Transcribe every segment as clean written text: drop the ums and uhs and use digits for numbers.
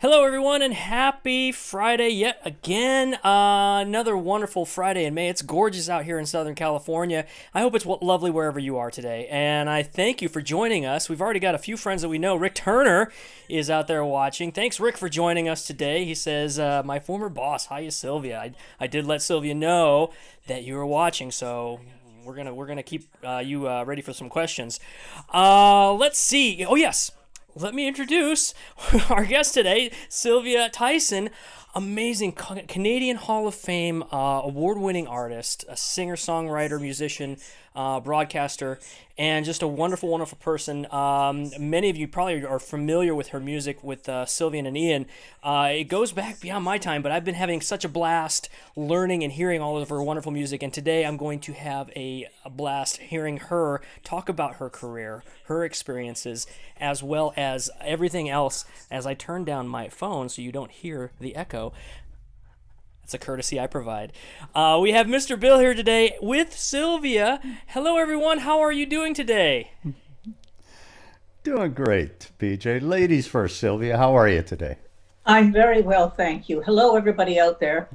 Hello, everyone, and happy Friday yet again. Another wonderful Friday in May. It's gorgeous out here in Southern California. I hope it's lovely wherever you are today. And I thank you for joining us. We've already got a few friends that we know. Rick Turner is out there watching. Thanks, Rick, for joining us today. He says, my former boss, hiya, Sylvia. I did let Sylvia know that you were watching, so we're gonna keep you ready for some questions. Let's see. Oh, yes. Let me introduce our guest today, Sylvia Tyson, amazing Canadian Hall of Fame award-winning artist, a singer, songwriter, musician, broadcaster, and just a wonderful, wonderful person. Many of you probably are familiar with her music with Sylvia and Ian. It goes back beyond my time, but I've been having such a blast learning and hearing all of her wonderful music, and today I'm going to have a blast hearing her talk about her career, her experiences, as well as everything else as I turn down my phone so you don't hear the echo. That's a courtesy I provide. We have Mr. Bill here today with Sylvia. Hello, everyone. How are you doing today? Doing great, BJ. Ladies first, Sylvia. How are you today? I'm very well, thank you. Hello, everybody out there.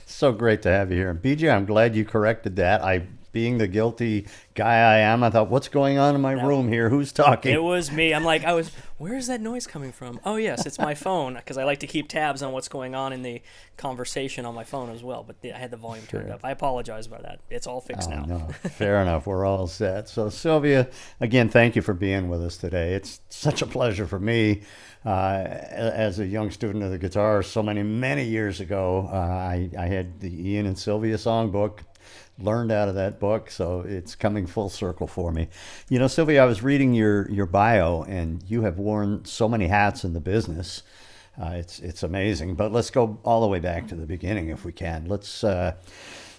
So great to have you here. And BJ, I'm glad you corrected that. Being the guilty guy I am, I thought, what's going on in my room here? Who's talking? It was me. Where is that noise coming from? Oh, yes, it's my phone, because I like to keep tabs on what's going on in the conversation on my phone as well. But I had the volume turned up. I apologize about that. It's all fixed now. No, fair enough. We're all set. So, Sylvia, again, thank you for being with us today. It's such a pleasure for me. As a young student of the guitar, so many years ago, I had the Ian and Sylvia songbook, learned out of that book, so it's coming full circle for me. You know, Sylvia, I was reading your bio, and you have worn so many hats in the business. It's amazing. But let's go all the way back to the beginning if we can. Let's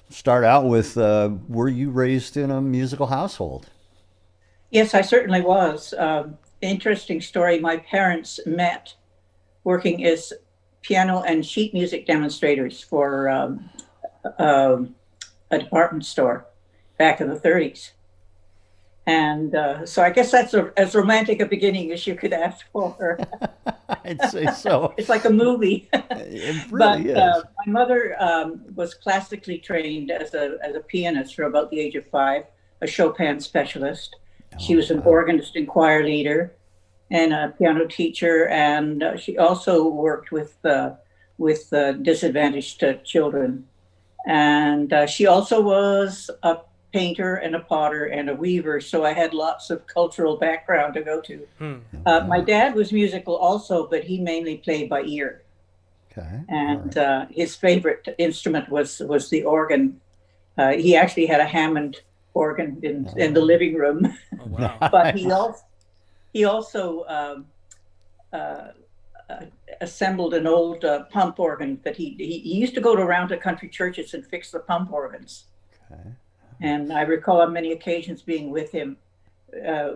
start out with, were you raised in a musical household? Yes, I certainly was. Interesting story. My parents met working as piano and sheet music demonstrators for a department store back in the 30s. And so I guess that's as romantic a beginning as you could ask for. I'd say so. It's like a movie. It really is. My mother was classically trained as a pianist from about the age of 5, a Chopin specialist. She was an organist and choir leader and a piano teacher, and she also worked with disadvantaged children. And she also was a painter and a potter and a weaver, so I had lots of cultural background to go to. My dad was musical also, but he mainly played by ear. Okay. And his favorite instrument was the organ. He actually had a Hammond organ in the living room. Oh, wow. But he also assembled an old pump organ that he used to go around to country churches and fix the pump organs. Okay. And I recall on many occasions being with him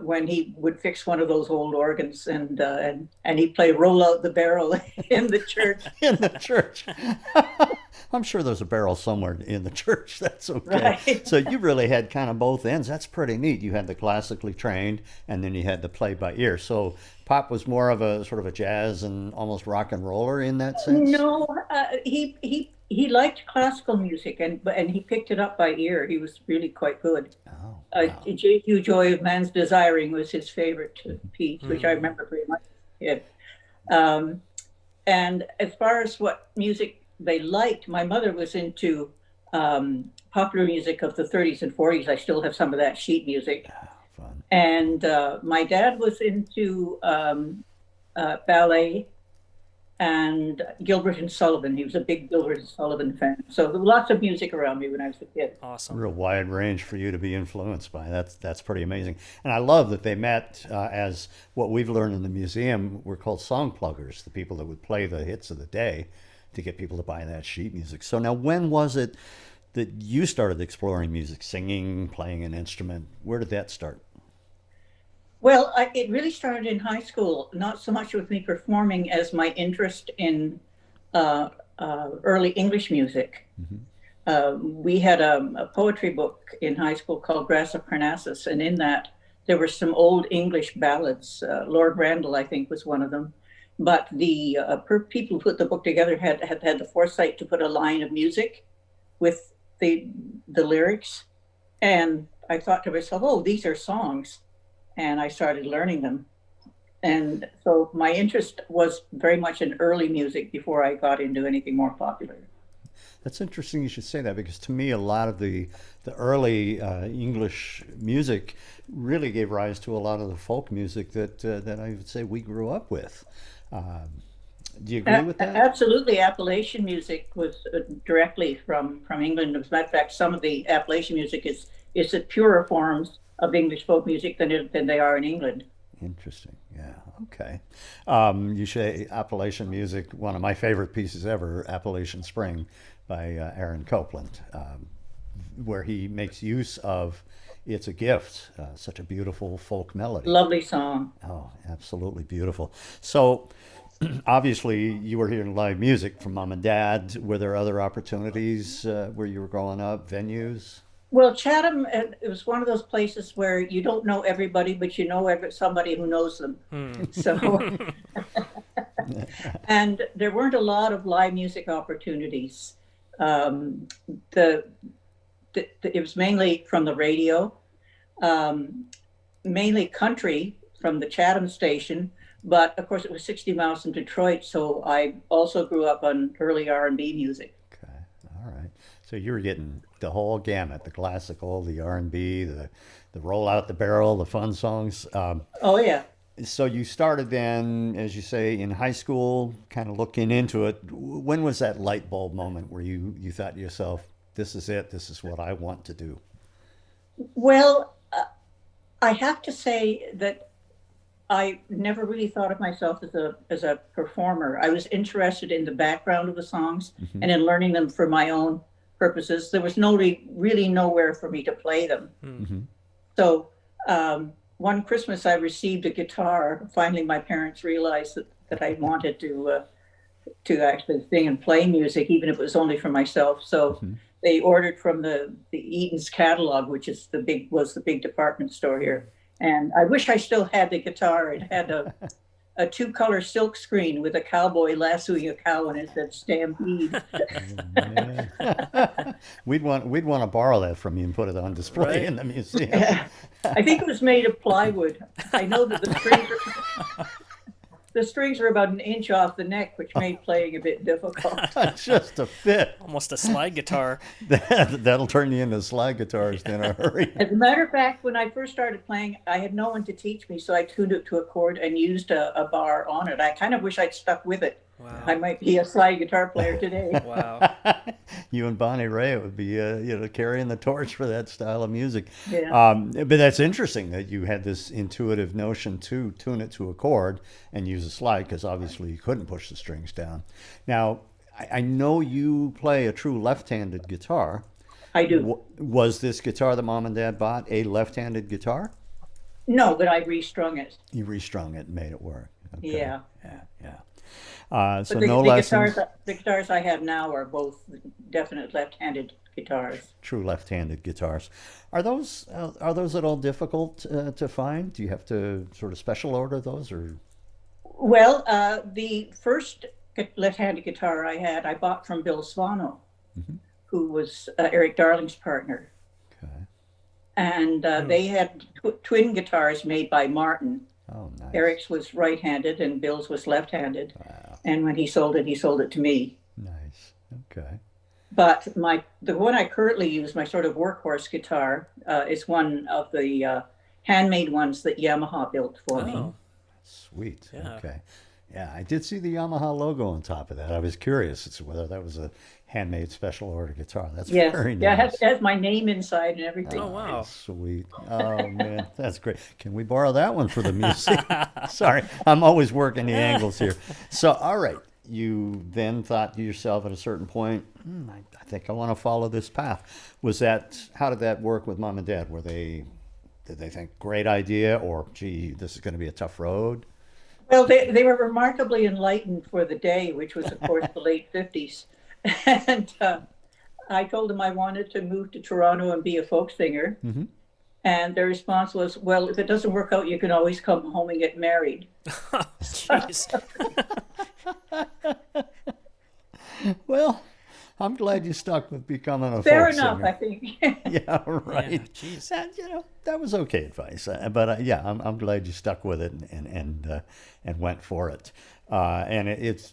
when he would fix one of those old organs, and he'd play "Roll Out the Barrel" in the church. In the church. I'm sure there's a barrel somewhere in the church. That's okay. Right. So you really had kind of both ends. That's pretty neat. You had the classically trained, and then you had the play by ear. So Pop was more of a sort of a jazz and almost rock and roller in that sense. No, he liked classical music, and he picked it up by ear. He was really quite good. Oh, wow. J.Q. Joy of Man's Desiring was his favorite piece, which I remember very much. And as far as what music they liked, my mother was into popular music of the 30s and 40s. I still have some of that sheet music. Fun. And my dad was into ballet and Gilbert and Sullivan. He was a big Gilbert and Sullivan fan. So there was lots of music around me when I was a kid. Awesome. Real wide range for you to be influenced by. That's pretty amazing. And I love that they met as what we've learned in the museum. We're called song pluggers, the people that would play the hits of the day to get people to buy that sheet music. So now, when was it that you started exploring music, singing, playing an instrument? Where did that start? Well, it really started in high school, not so much with me performing as my interest in early English music. We had a poetry book in high school called Grass of Parnassus, and in that there were some old English ballads. Lord Randall, I think, was one of them. but the people who put the book together had the foresight to put a line of music with the lyrics. And I thought to myself, oh, these are songs. And I started learning them. And so my interest was very much in early music before I got into anything more popular. That's interesting you should say that, because to me a lot of the early English music really gave rise to a lot of the folk music that I would say we grew up with. Do you agree with that? Absolutely. Appalachian music was directly from England. As a matter of fact, some of the Appalachian music is the purer forms of English folk music than they are in England. Interesting. Yeah. Okay. You say Appalachian music. One of my favorite pieces ever, Appalachian Spring, by Aaron Copland, where he makes use of "It's a Gift," such a beautiful folk melody. Lovely song. Oh, absolutely beautiful. So, obviously, you were hearing live music from mom and dad. Were there other opportunities where you were growing up, venues? Well, Chatham, it was one of those places where you don't know everybody, but you know somebody who knows them. So, and there weren't a lot of live music opportunities. It was mainly from the radio, mainly country from the Chatham station, but of course it was 60 miles from Detroit, so I also grew up on early R&B music. Okay, all right. So you were getting the whole gamut: the classical, the R&B, the roll out the barrel, the fun songs. Oh yeah. So you started then, as you say, in high school, kind of looking into it. When was that light bulb moment where you thought to yourself, this is it, this is what I want to do? Well, I have to say that I never really thought of myself as a performer. I was interested in the background of the songs and in learning them for my own purposes. There was really nowhere for me to play them. So one Christmas I received a guitar. Finally, my parents realized that I wanted to actually sing and play music, even if it was only for myself. So they ordered from the Eaton's catalog, which is was the big department store here. And I wish I still had the guitar. It had a 2-color silk screen with a cowboy lassoing a cow, and it said Stampede. We'd want to borrow that from you and put it on display in the museum. I think it was made of plywood. I know that the strings are about 1 inch off the neck, which made playing a bit difficult. Just a fit. Almost a slide guitar. That'll turn you into slide guitarist in a hurry. As a matter of fact, when I first started playing, I had no one to teach me, so I tuned it to a chord and used a bar on it. I kind of wish I'd stuck with it. Wow. I might be a slide guitar player today. Wow. You and Bonnie Raitt would be, carrying the torch for that style of music. Yeah. But that's interesting that you had this intuitive notion to tune it to a chord and use a slide, because obviously you couldn't push the strings down. Now, I know you play a true left-handed guitar. I do. Was this guitar that mom and dad bought a left-handed guitar? No, but I restrung it. You restrung it and made it work. Okay. Yeah. Yeah. So the guitars I have now are both definite left-handed guitars. True left-handed guitars. Are those at all difficult to find? Do you have to sort of special order those, or? Well, the first left-handed guitar I bought from Bill Svano, who was Eric Darling's partner. Okay. And they had twin guitars made by Martin. Oh, nice. Eric's was right-handed and Bill's was left-handed. Wow. And when he sold it to me. Nice. Okay. But the one I currently use, my sort of workhorse guitar, is one of the handmade ones that Yamaha built for me. Sweet. Yeah. Okay. Yeah, I did see the Yamaha logo on top of that. I was curious as to whether that was a handmade special order guitar. That's very nice. Yeah, it has my name inside and everything. Oh, wow. Sweet. Oh, man, that's great. Can we borrow that one for the music? Sorry, I'm always working the angles here. So, all right, you then thought to yourself at a certain point, I think I want to follow this path. How did that work with mom and dad? Did they think, great idea, or, gee, this is going to be a tough road? Well, they were remarkably enlightened for the day, which was, of course, the late 50s. And I told them I wanted to move to Toronto and be a folk singer. And their response was, well, if it doesn't work out, you can always come home and get married. Jeez. Well, I'm glad you stuck with becoming a Fair folk enough, singer. I think. Yeah, right. Yeah, jeez. That, that was okay advice. But yeah, I'm glad you stuck with it and went for it. And it's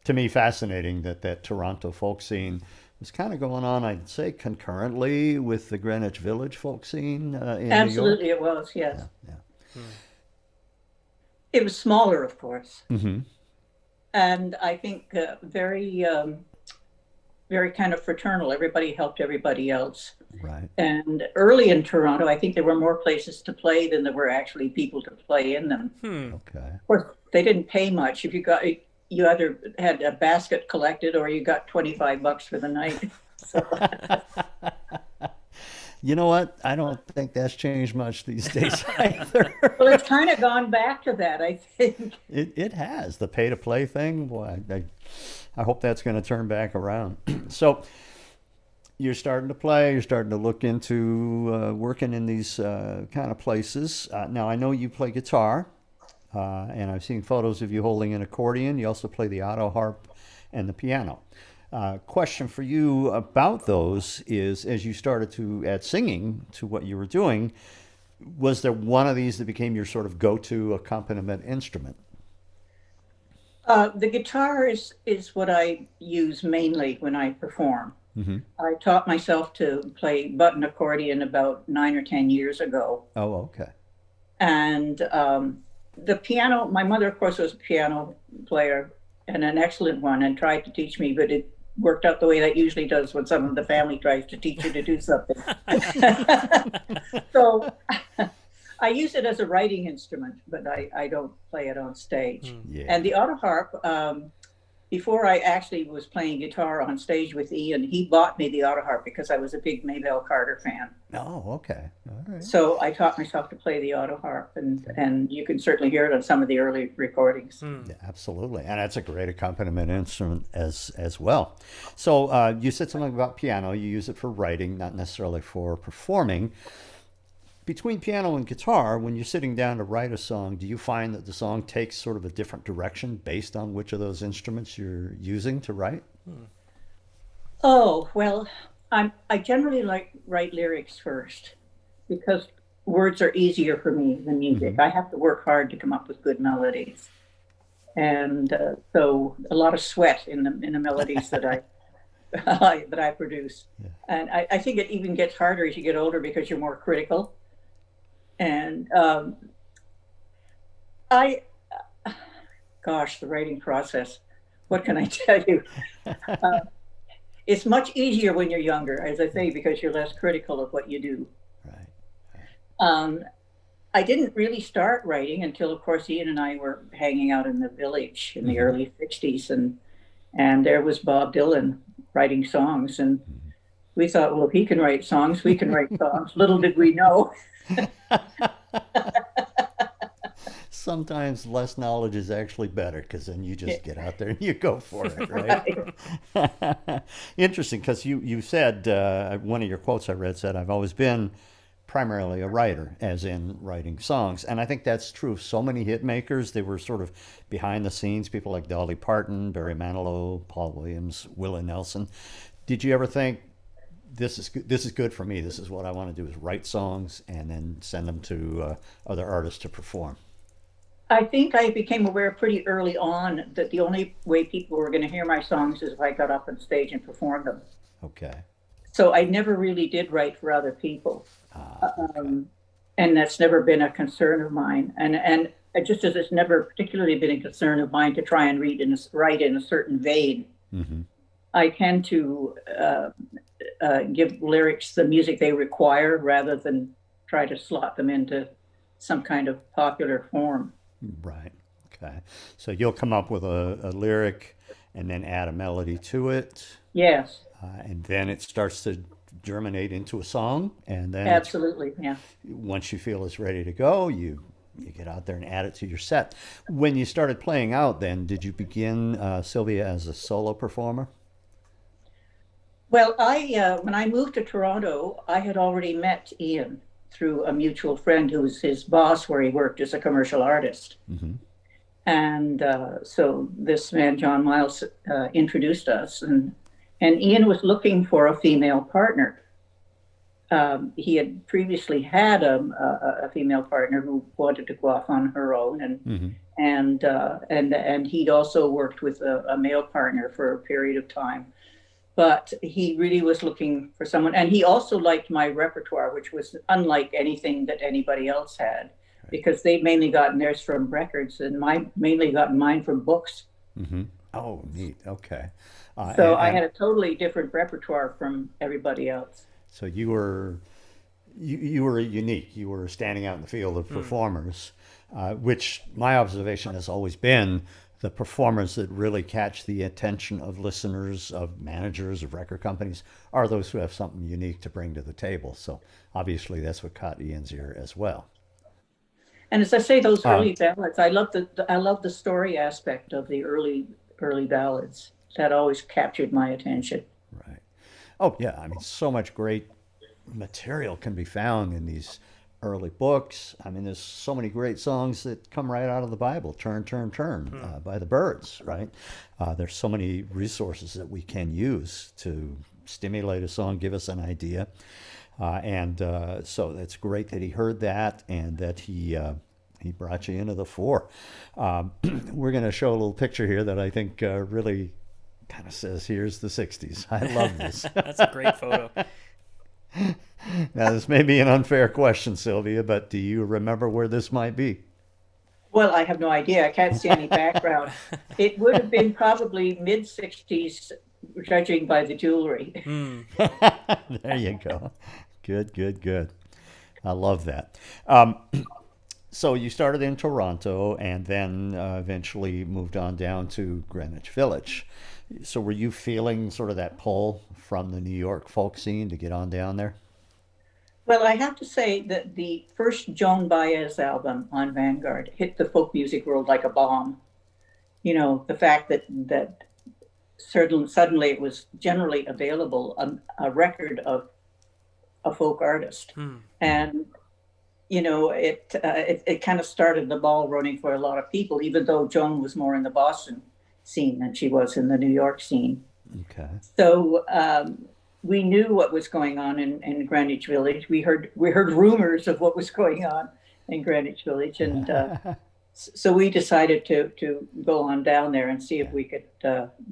to me fascinating that Toronto folk scene was kind of going on, I'd say, concurrently with the Greenwich Village folk scene in Absolutely, New York. it was, yes. Yeah. It was smaller, of course. Mm-hmm. And I think very kind of fraternal. Everybody helped everybody else. Right. And early in Toronto, I think there were more places to play than there were actually people to play in them. Okay. Of course, they didn't pay much. If you either had a basket collected or you got $25 for the night. So, You know what? I don't think that's changed much these days either. well, it's kind of gone back to that, I think. It has. The pay to play thing, boy, I hope that's going to turn back around. So you're starting to play, you're starting to look into working in these kind of places. Now, I know you play guitar, and I've seen photos of you holding an accordion. You also play the auto harp and the piano. Question for you about those is, as you started to add singing to what you were doing, was there one of these that became your sort of go-to accompaniment instrument? The guitar is what I use mainly when I perform. Mm-hmm. I taught myself to play button accordion about 9 or 10 years ago. Oh, okay. And the piano, my mother, of course, was a piano player and an excellent one and tried to teach me, but it worked out the way that usually does when some of the family tries to teach you to do something. So I use it as a writing instrument, but I don't play it on stage. Yeah. And the auto harp, before I actually was playing guitar on stage with Ian, he bought me the auto harp because I was a big Maybelle Carter fan. Oh, okay. All right. So I taught myself to play the auto harp, and you can certainly hear it on some of the early recordings. Yeah, absolutely. And that's a great accompaniment instrument as well. So you said something about piano. You use it for writing, not necessarily for performing. Between piano and guitar, when you're sitting down to write a song, do you find that the song takes sort of a different direction based on which of those instruments you're using to write? Oh, well, I generally write lyrics first because words are easier for me than music. Mm-hmm. I have to work hard to come up with good melodies. And so a lot of sweat in the melodies that I produce. Yeah. And I think it even gets harder as you get older because you're more critical. And gosh, the writing process, what can I tell you? It's much easier when you're younger, as I say, because you're less critical of what you do. Right. I didn't really start writing until, of course, Ian and I were hanging out in the village in the early 60s, and there was Bob Dylan writing songs, and we thought, well, if he can write songs, we can write songs. Little did we know. Sometimes less knowledge is actually better because then you just get out there and you go for it, right? Interesting, because you said, one of your quotes I read said, I've always been primarily a writer, as in writing songs. And I think that's true of so many hit makers. They were sort of behind the scenes, people like Dolly Parton, Barry Manilow, Paul Williams, Willie Nelson. Did you ever think, this is good for me, this is what I want to do, is write songs and then send them to other artists to perform? I think I became aware pretty early on that the only way people were going to hear my songs is if I got up on stage and performed them. Okay. So I never really did write for other people. Okay. And that's never been a concern of mine. And just as it's never particularly been a concern of mine to try and write in a certain vein, Mm-hmm. I tend to give lyrics the music they require rather than try to slot them into some kind of popular form. Right. Okay. So you'll come up with a lyric and then add a melody to it. Yes, And then it starts to germinate into a song. And then absolutely. Yeah. once you feel it's ready to go, you get out there and add it to your set. When you started playing out then, did you begin, Sylvia, as a solo performer? Well, when I moved to Toronto, I had already met Ian. through a mutual friend who was his boss where he worked as a commercial artist. Mm-hmm. And so this man, John Miles, introduced us, and Ian was looking for a female partner. He had previously had a female partner who wanted to go off on her own, Mm-hmm. and he'd also worked with a male partner for a period of time. But he really was looking for someone, and he also liked my repertoire, which was unlike anything that anybody else had, because they'd mainly gotten theirs from records, and mainly gotten mine from books. Mm-hmm. Oh, neat. Okay. So I had a totally different repertoire from everybody else. So you were unique. You were standing out in the field of performers, which my observation has always been the performers that really catch the attention of listeners, of managers, of record companies, are those who have something unique to bring to the table. So obviously that's what caught Ian's ear as well. And as I say, those early ballads, I love the story aspect of the early ballads. That always captured my attention. Right. Oh, yeah. I mean, so much great material can be found in these early books. I mean, there's so many great songs that come right out of the Bible. Turn, Turn, Turn by the Byrds, right? There's so many resources that we can use to stimulate a song, give us an idea. So it's great that he heard that and that he brought you into the fore. We're going to show a little picture here that I think really kind of says, here's the 60s. I love this. That's a great photo. Now, this may be an unfair question, Sylvia, but do you remember where this might be? Well, I have no idea. I can't see any background. It would have been probably mid-60s, judging by the jewelry. There you go. Good. I love that. So you started in Toronto and then eventually moved on down to Greenwich Village. So were you feeling sort of that pull from the New York folk scene to get on down there? Well, I have to say that the first Joan Baez album on Vanguard hit the folk music world like a bomb. You know, the fact that suddenly it was generally available, a record of a folk artist. And, you know, it kind of started the ball running for a lot of people, even though Joan was more in the Boston scene than she was in the New York scene. Okay. So we knew what was going on in Greenwich Village. We heard rumors of what was going on in Greenwich Village, and so we decided to go on down there and see if we could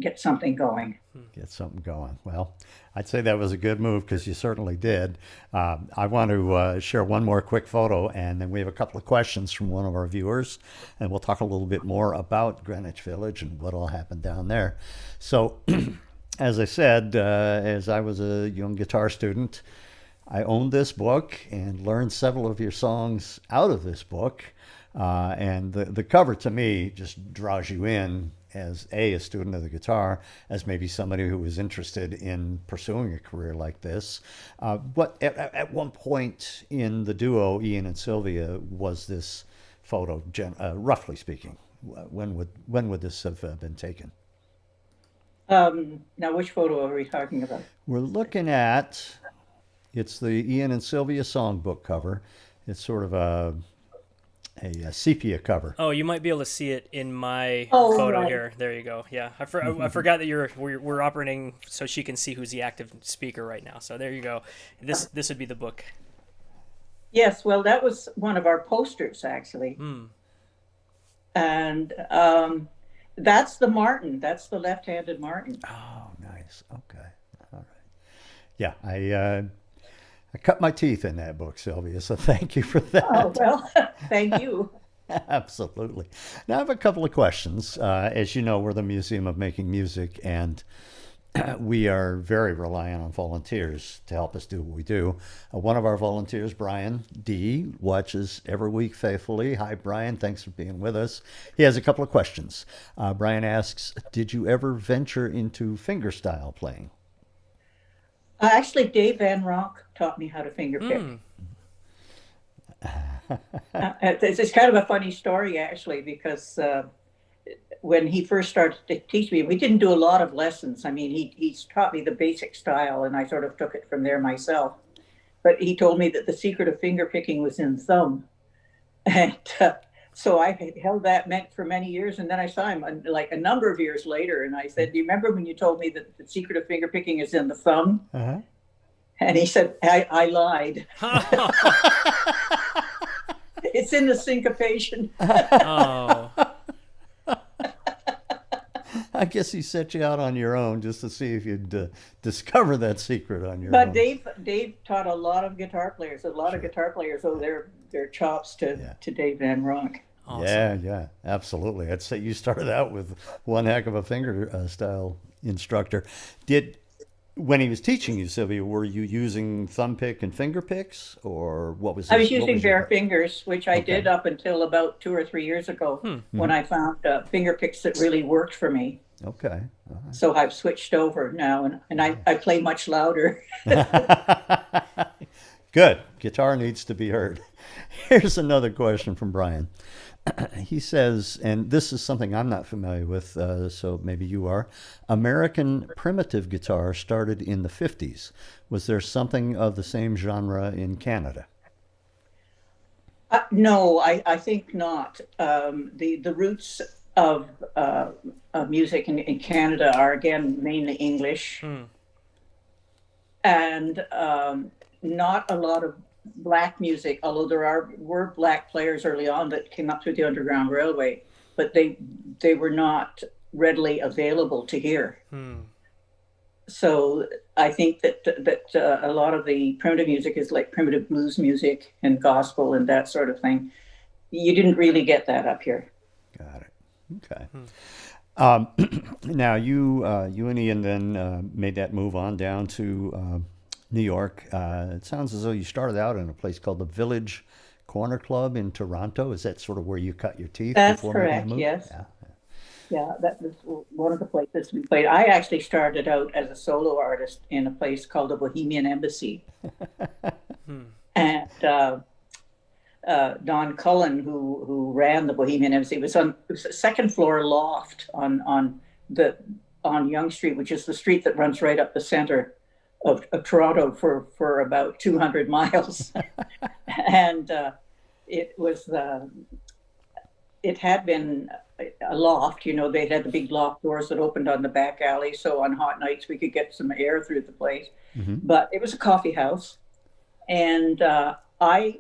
get something going. Get something going. Well, I'd say that was a good move because you certainly did. I want to share one more quick photo, and then we have a couple of questions from one of our viewers, and we'll talk a little bit more about Greenwich Village and what all happened down there. So, as I said, as I was a young guitar student, I owned this book and learned several of your songs out of this book. And the cover to me just draws you in as a student of the guitar, as maybe somebody who was interested in pursuing a career like this. But at one point in the duo, Ian and Sylvia, was this photo, roughly speaking? When would this have been taken? Now, which photo are we talking about? We're looking at, it's the Ian and Sylvia songbook cover. It's sort of a sepia cover. Oh, you might be able to see it in my Oh, photo right. here. There you go. Yeah, I forgot that we're operating so she can see who's the active speaker right now. So there you go. This would be the book. Yes, well, that was one of our posters, actually. And that's the Martin. That's the left-handed Martin. Oh, nice. Okay. All right. Yeah, I cut my teeth in that book, Sylvia, so thank you for that. Oh, well, thank you. Absolutely. Now I have a couple of questions. As you know, we're the Museum of Making Music, and we are very reliant on volunteers to help us do what we do. One of our volunteers, Brian D., watches every week faithfully. Hi, Brian. Thanks for being with us. He has a couple of questions. Brian asks, did you ever venture into fingerstyle playing? Actually, Dave Van Ronk taught me how to finger pick. It's kind of a funny story, actually, because when he first started to teach me, we didn't do a lot of lessons. I mean, he taught me the basic style, and I sort of took it from there myself. but he told me that the secret of finger picking was in thumb. And so I had held that meant for many years. And then I saw him like a number of years later. And I said, do you remember when you told me that the secret of finger picking is in the thumb? Uh-huh. And he said, I lied. It's in the syncopation. Oh. I guess he set you out on your own just to see if you'd discover that secret on your But own. Dave taught a lot of guitar players. A lot of guitar players owe their chops to Dave Van Ronk. Awesome. Yeah, absolutely. I'd say you started out with one heck of a finger style instructor. When he was teaching you, Sylvia, were you using thumb pick and finger picks, or what was? I was using bare fingers, which I did up until about 2 or 3 years ago, when I found finger picks that really worked for me. Okay. So I've switched over now, and I play much louder. Good. Guitar needs to be heard. Here's another question from Brian. He says, and this is something I'm not familiar with, so maybe you are. American primitive guitar started in the 50s. Was there something of the same genre in Canada? No, I think not. The roots of music in Canada are, again, mainly English. And not a lot of black music, although were black players early on that came up through the Underground Railway, but they were not readily available to hear. So I think that a lot of the primitive music is like primitive blues music and gospel and that sort of thing. You didn't really get that up here. Got it. Okay. Now you and Ian then made that move on down to New York. It sounds as though you started out in a place called the Village Corner Club in Toronto. Is that sort of where you cut your teeth? That's before making correct, the move? yes. Yeah. Yeah, that was one of the places we played. I actually started out as a solo artist in a place called the Bohemian Embassy. And Don Cullen, who ran the Bohemian Embassy, it was a second floor loft on Yonge Street, which is the street that runs right up the center of Toronto for about 200 miles. And it had been a loft, they had the big loft doors that opened on the back alley. So on hot nights, we could get some air through the place. But it was a coffee house. And I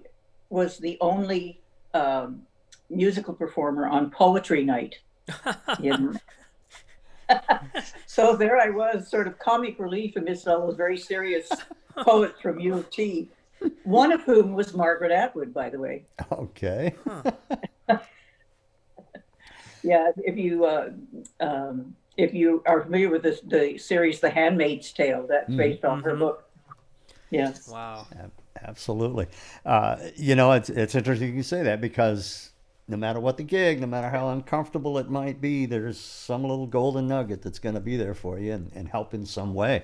was the only musical performer on poetry night. So there I was, sort of comic relief amidst all those very serious poets from U of T, one of whom was Margaret Atwood, by the way. Okay. Yeah, if you are familiar with the series The Handmaid's Tale, that's based on her book. Yes. Wow. Absolutely. It's interesting you say that, because no matter what the gig, no matter how uncomfortable it might be, there's some little golden nugget that's going to be there for you and help in some way.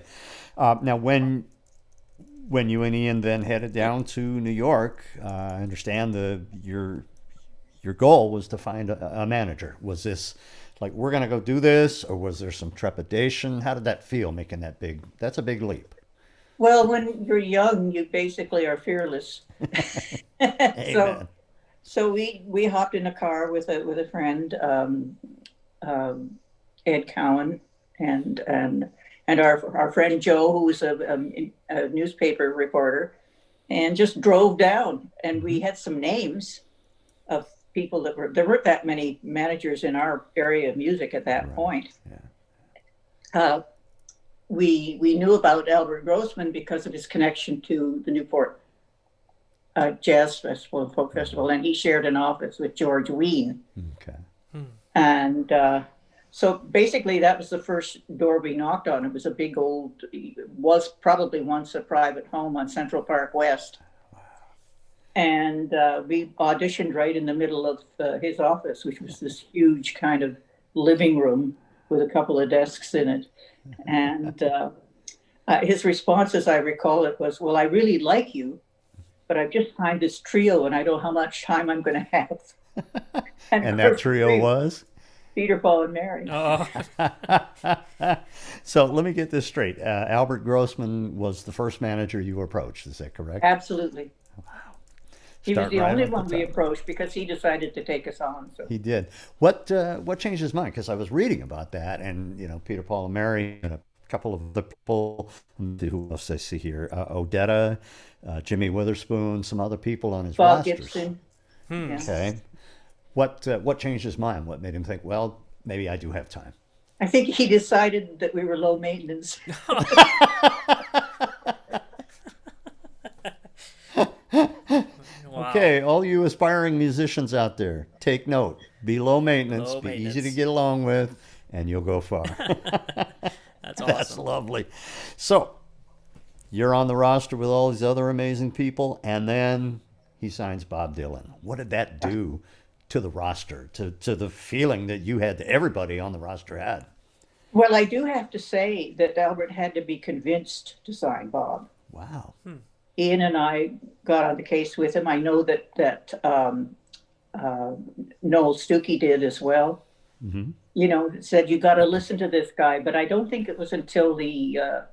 Now, when you and Ian then headed down to New York, I understand your goal was to find a manager. Was this like, we're going to go do this, or was there some trepidation? How did that feel, making that's a big leap? Well, when you're young, you basically are fearless. Amen. So we hopped in a car with a friend, Ed Cowan, and our friend Joe, who was a newspaper reporter, and just drove down. And we had some names of people there weren't that many managers in our area of music at that point. Yeah. We knew about Albert Grossman because of his connection to the Newport Jazz Festival and Folk Festival, and he shared an office with George Ween. Okay. And so basically that was the first door we knocked on. It was a big was probably once a private home on Central Park West. And we auditioned right in the middle of his office, which was this huge kind of living room with a couple of desks in it. And his response, as I recall it, was, "Well, I really like you, but I've just signed this trio and I don't know how much time I'm going to have." And that trio was? Peter, Paul, and Mary. Oh, So let me get this straight. Albert Grossman was the first manager you approached. Is that correct? Absolutely. He was Start the right only at the one we top. approached because he decided to take us on. So He did. What changed his mind? Because I was reading about that, and Peter, Paul, and Mary, and a couple of the people. Who else I see here? Odetta, Jimmy Witherspoon, some other people on his Bob rosters. Gibson. Yeah. Okay. What changed his mind? What made him think, well, maybe I do have time? I think he decided that we were low maintenance. wow. Okay, all you aspiring musicians out there, take note. Be low maintenance, Low be easy to maintenance. get along with, and you'll go far. That's That's awesome. lovely. So, you're on the roster with all these other amazing people, and then he signs Bob Dylan. What did that do to the roster, to the feeling that you had, that everybody on the roster had? Well, I do have to say that Albert had to be convinced to sign Bob. Wow. Ian and I got on the case with him. I know that Noel Stuckey did as well. Said you got to listen to this guy. But I don't think it was until the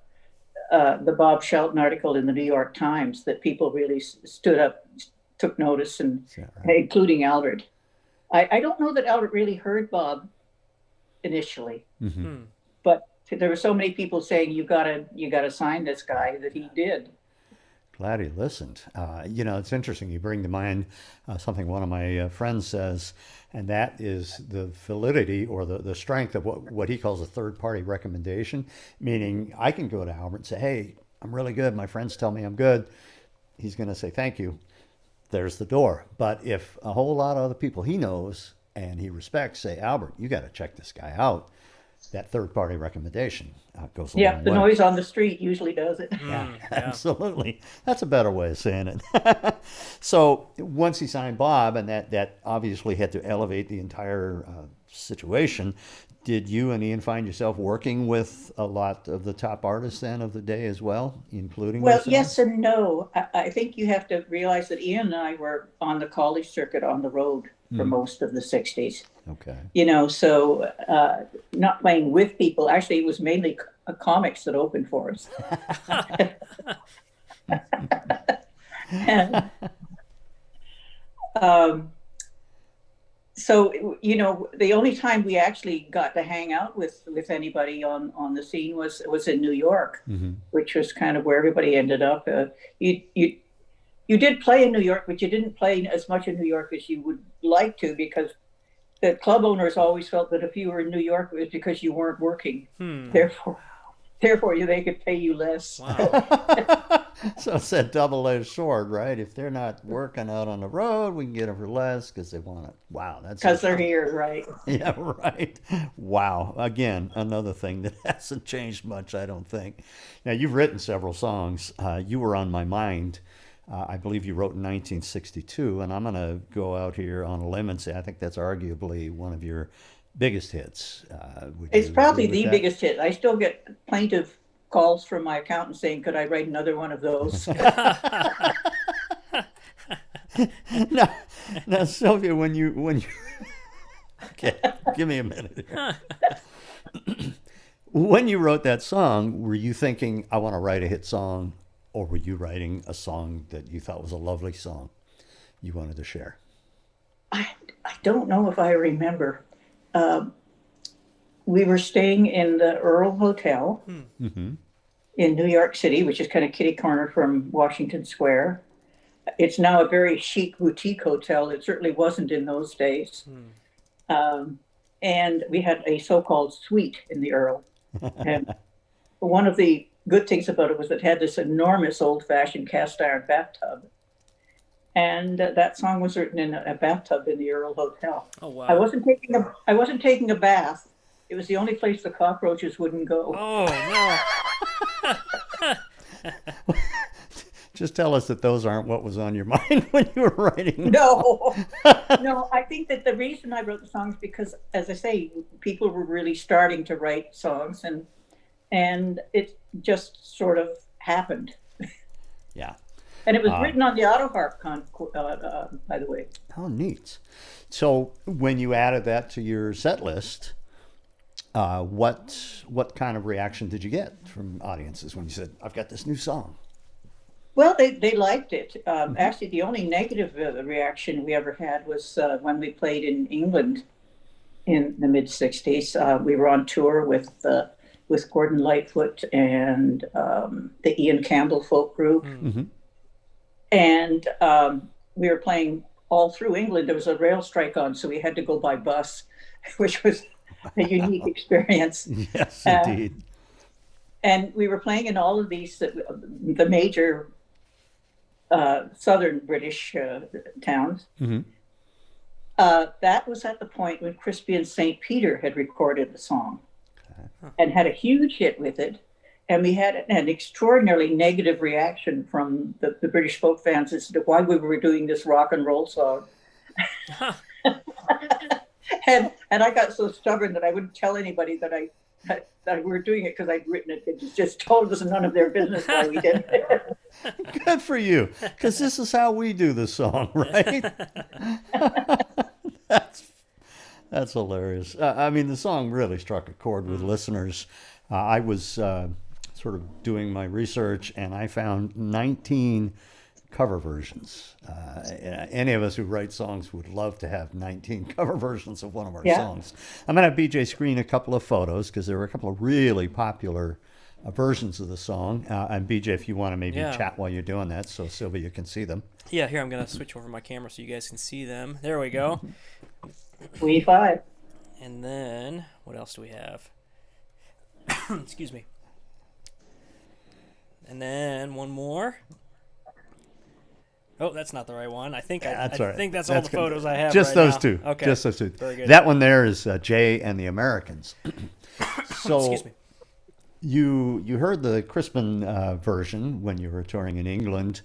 Bob Shelton article in the New York Times that people really stood up, took notice, and including Albert. I don't know that Albert really heard Bob initially, but there were so many people saying you gotta sign this guy that he did. Glad he listened. It's interesting. You bring to mind something one of my friends says, and that is the validity or the strength of what he calls a third-party recommendation, meaning I can go to Albert and say, hey, I'm really good. My friends tell me I'm good. He's going to say, thank you. There's the door. But if a whole lot of other people he knows and he respects say, Albert, you got to check this guy out, that third-party recommendation goes a Yeah, long the way. noise on the street usually does it. Yeah. Absolutely. That's a better way of saying it. So once he signed Bob, and that obviously had to elevate the entire situation, did you and Ian find yourself working with a lot of the top artists then of the day as well, including Well, yourself? yes and no. I think you have to realize that Ian and I were on the college circuit on the road for most of the 60s. Okay. So not playing with people. Actually, it was mainly comics that opened for us. And, so, the only time we actually got to hang out with anybody on the scene was in New York, which was kind of where everybody ended up. You did play in New York, but you didn't play as much in New York as you would like to, because the club owners always felt that if you were in New York, it was because you weren't working. Therefore, they could pay you less. Wow. So it's that double-edged sword, right? If they're not working out on the road, we can get them for less because they want it. Wow, that's Because they're here, right? Yeah, right. Wow. Again, another thing that hasn't changed much, I don't think. Now, you've written several songs. You Were on My Mind. I believe you wrote in 1962, and I'm going to go out here on a limb and say I think that's arguably one of your biggest hits. Would It's you probably agree with the that? biggest hit. I still get plaintive calls from my accountant saying, could I write another one of those? Now, Sylvia, when you okay, give me a minute here. When you wrote that song, were you thinking, I want to write a hit song, or were you writing a song that you thought was a lovely song you wanted to share? I don't know if I remember. We were staying in the Earl Hotel in New York City, which is kind of kitty corner from Washington Square. It's now a very chic boutique hotel. It certainly wasn't in those days. And we had a so-called suite in the Earl. And one of the good things about it was it had this enormous old-fashioned cast iron bathtub. And that song was written in a bathtub in the Earl Hotel. Oh, wow. I wasn't taking a bath. It was the only place the cockroaches wouldn't go. Oh, no. Just tell us that those aren't what was on your mind when you were writing. No, I think that the reason I wrote the songs because, as I say, people were really starting to write songs, and it just sort of happened. Yeah. And it was written on the auto harp, by the way. Oh, neat. So when you added that to your set list, what kind of reaction did you get from audiences when you said, "I've got this new song"? Well, they liked it. Actually, the only negative reaction we ever had was when we played in England in the mid '60s. We were on tour with Gordon Lightfoot and the Ian Campbell folk group, and we were playing all through England. There was a rail strike on, so we had to go by bus, which was a unique experience. Yes, indeed. And we were playing in all of these, the major southern British towns. That was at the point when Crispy and St. Peter had recorded the song and had a huge hit with it. And we had an extraordinarily negative reaction from the British folk fans as to why we were doing this rock and roll song. and I got so stubborn that I wouldn't tell anybody that we were doing it because I'd written it. It just told us none of their business why we did it. Good for you, because this is how we do the song, right? That's hilarious. I mean, the song really struck a chord with listeners. I was sort of doing my research, and I found 19 cover versions. Any of us who write songs would love to have 19 cover versions of one of our songs. I'm going to have BJ screen a couple of photos because there were a couple of really popular versions of the song. And BJ, if you want to maybe chat while you're doing that so Sylvia can see them. Yeah, here, I'm going to switch over my camera so you guys can see them. There we go. We five. And then, what else do we have? Excuse me. And then one more. Oh, that's not the right one. I think I think that's all the photos I have. Just right those now. two. Okay. Just those two. Very good. That one there is Jay and the Americans. So Excuse me. You heard the Crispin version when you were touring in England.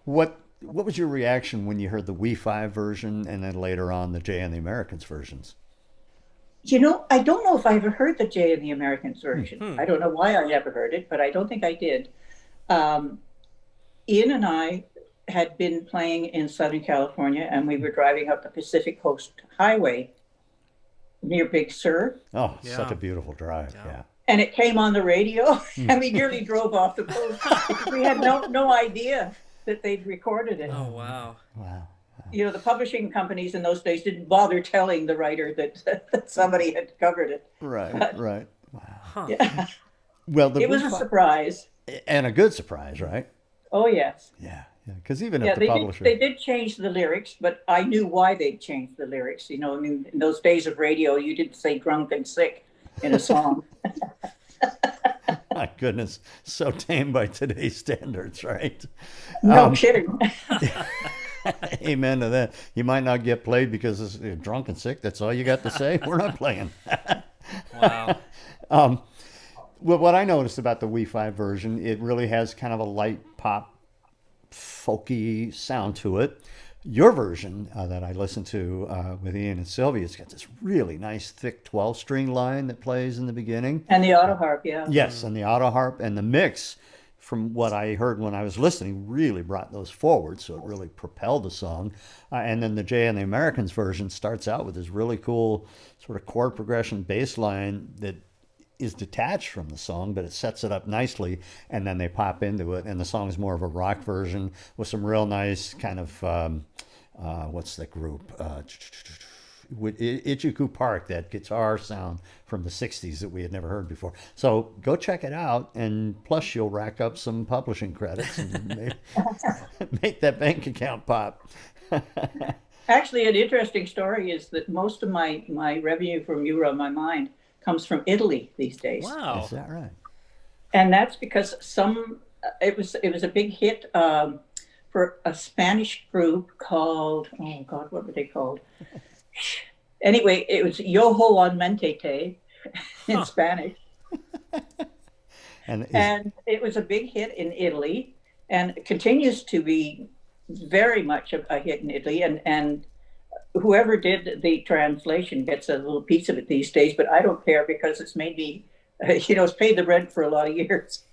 What was your reaction when you heard the We Five version and then later on the Jay and the Americans versions? You know, I don't know if I ever heard the Jay and the Americans version. I don't know why I never heard it, but I don't think I did. Ian and I had been playing in Southern California, and we were driving up the Pacific Coast Highway near Big Sur. Oh, such a beautiful drive. Yeah. And it came on the radio, and we nearly drove off the coast because we had no idea that they'd recorded it. Oh, wow. Wow. You know, the publishing companies in those days didn't bother telling the writer that somebody had covered it. Right. Wow. Huh. Yeah. Well, it was a surprise. And a good surprise, right? Oh, yes. Yeah. Because even if the publisher... They did change the lyrics, but I knew why they'd changed the lyrics. You know, I mean, in those days of radio, you didn't say drunk and sick in a song. My goodness. So tame by today's standards, right? No kidding. Amen to that. You might not get played because you're drunk and sick. That's all you got to say. We're not playing. Wow. Well, what I noticed about the We Five version, it really has kind of a light pop, folky sound to it. Your version that I listened to with Ian and Sylvia, it's got this really nice, thick 12-string line that plays in the beginning. And the auto harp, yeah. Yes, and the auto harp and the mix, from what I heard when I was listening, really brought those forward, so it really propelled the song. And then the Jay and the Americans version starts out with this really cool sort of chord progression bass line that is detached from the song, but it sets it up nicely, and then they pop into it, and the song is more of a rock version with some real nice kind of, what's the group? Ichiku Park, that guitar sound from the 60s that we had never heard before. So go check it out, and plus you'll rack up some publishing credits and make that bank account pop. Actually, an interesting story is that most of my revenue from You Were On My Mind comes from Italy these days. Wow. Is that right? And that's because it was a big hit for a Spanish group called, oh God, what were they called? Anyway, it was Yoho on Mentete in Spanish. And it was a big hit in Italy, and it continues to be very much a hit in Italy. And whoever did the translation gets a little piece of it these days, but I don't care because it's made me, it's paid the rent for a lot of years.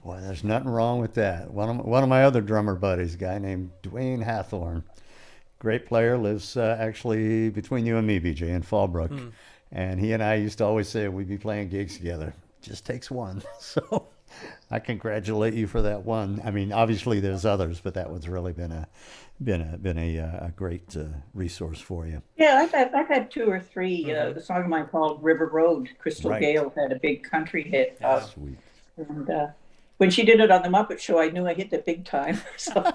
Boy, there's nothing wrong with that. One of my other drummer buddies, a guy named Dwayne Hathorn, great player, lives actually between you and me, BJ, in Fallbrook. And he and I used to always say we'd be playing gigs together. Just takes one. So I congratulate you for that one. I mean, obviously there's others, but that one's really been a great resource for you. Yeah, I've had two or three. The song of mine called River Road. Crystal Right. Gale had a big country hit. Sweet. And when she did it on the Muppet Show, I knew I hit the big time. So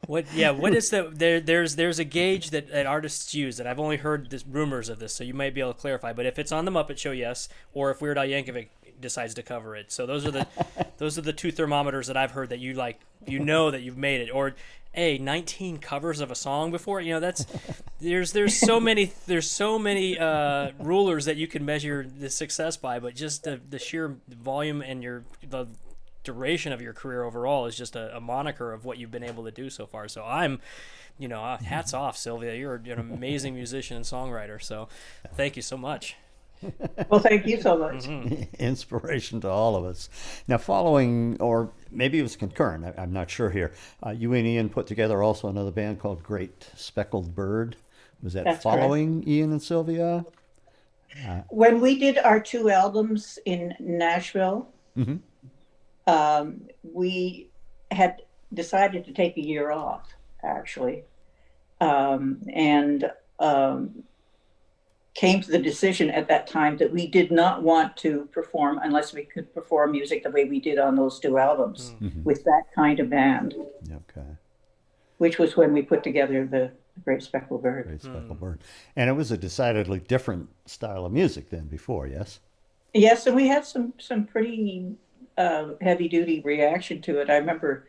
What? Yeah. What is the there's a gauge that artists use that I've only heard rumors of this, so you might be able to clarify. But if it's on the Muppet Show, yes, or if Weird Al Yankovic decides to cover it, so those are the two thermometers that I've heard that you like. You know that you've made it, or 19 covers of a song before. You know that's there's so many rulers that you can measure the success by, but just the sheer volume and the duration of your career overall is just a moniker of what you've been able to do so far. So I'm, hats off, Sylvia. You're an amazing musician and songwriter. So thank you so much. well, thank you so much. Inspiration to all of us. Now, following, or maybe it was concurrent, I'm not sure here, you and Ian put together also another band called Great Speckled Bird. Was that That's following Ian and Sylvia? When we did our two albums in Nashville, we had decided to take a year off, actually, and came to the decision at that time that we did not want to perform unless we could perform music the way we did on those two albums with that kind of band, Okay. which was when we put together the Great Speckled Bird. Great Speckled Bird. And it was a decidedly different style of music than before, yes? Yes, and we had some pretty heavy duty reaction to it. I remember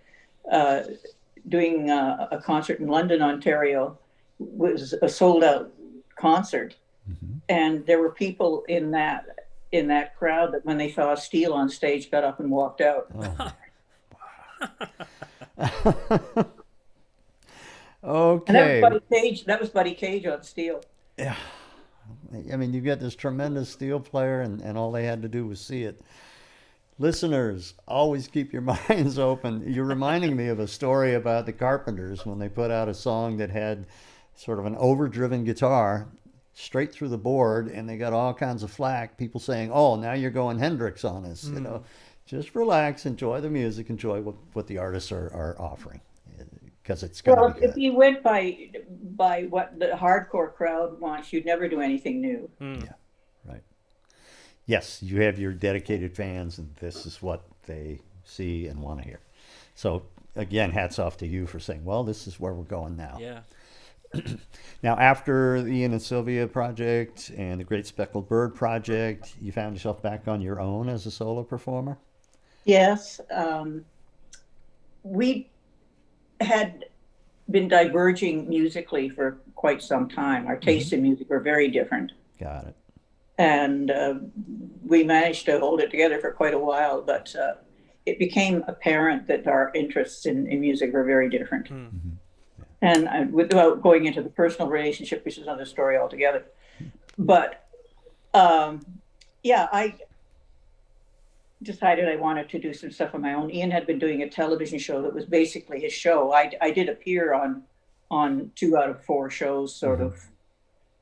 doing a concert in London, Ontario. It was a sold out concert, and there were people in that crowd that when they saw Steele on stage got up and walked out. Okay. And that was Buddy Cage on Steele. Yeah. I mean, you've got this tremendous steel player, and all they had to do was see it. Listeners, always keep your minds open. You're reminding me of a story about the Carpenters when they put out a song that had sort of an overdriven guitar straight through the board, and they got all kinds of flack. People saying, "Oh, now you're going Hendrix on us." You know, just relax, enjoy the music, enjoy what the artists are offering, because it's going to be good. If you went by what the hardcore crowd wants, you'd never do anything new. Yeah, right. Yes, you have your dedicated fans, and this is what they see and want to hear. So again, hats off to you for saying, well, this is where we're going now. Yeah. Now, after the Ian and Sylvia project and the Great Speckled Bird project, you found yourself back on your own as a solo performer? Yes. We had been diverging musically for quite some time. Our tastes in music were very different. Got it. And we managed to hold it together for quite a while, but it became apparent that our interests in music were very different. And without going into the personal relationship, which is another story altogether. But yeah, I decided I wanted to do some stuff on my own. Ian had been doing a television show that was basically his show. I did appear on 2 out of 4 shows, sort of,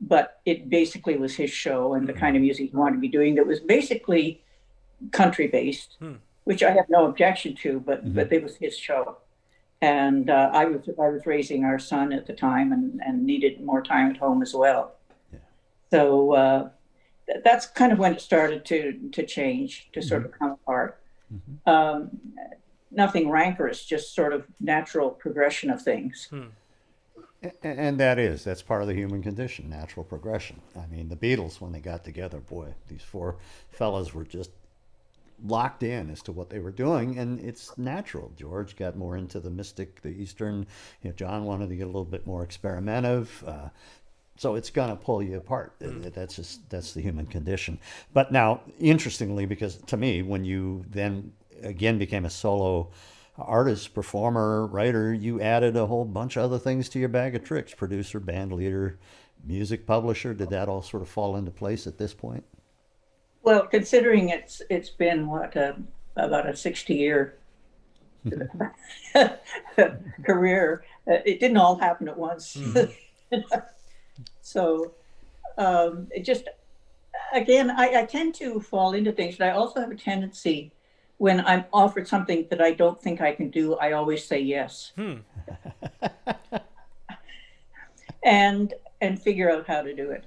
but it basically was his show and the kind of music he wanted to be doing that was basically country based, which I have no objection to, but it was his show. And I was raising our son at the time and needed more time at home as well. Yeah. So that's kind of when it started to change, to sort of come apart. Nothing rancorous, just sort of natural progression of things. And that's part of the human condition, natural progression. I mean, the Beatles, when they got together, boy, these 4 fellas were just locked in as to what they were doing, and it's natural. George got more into the mystic, the Eastern. John wanted to get a little bit more experimentative. So it's going to pull you apart. That's the human condition. But now, interestingly, because to me, when you then again became a solo artist, performer, writer, you added a whole bunch of other things to your bag of tricks: producer, band leader, music publisher. Did that all sort of fall into place at this point? Well, considering it's been what about a 60-year career, it didn't all happen at once. So it just again, I tend to fall into things, but I also have a tendency when I'm offered something that I don't think I can do, I always say yes. and figure out how to do it.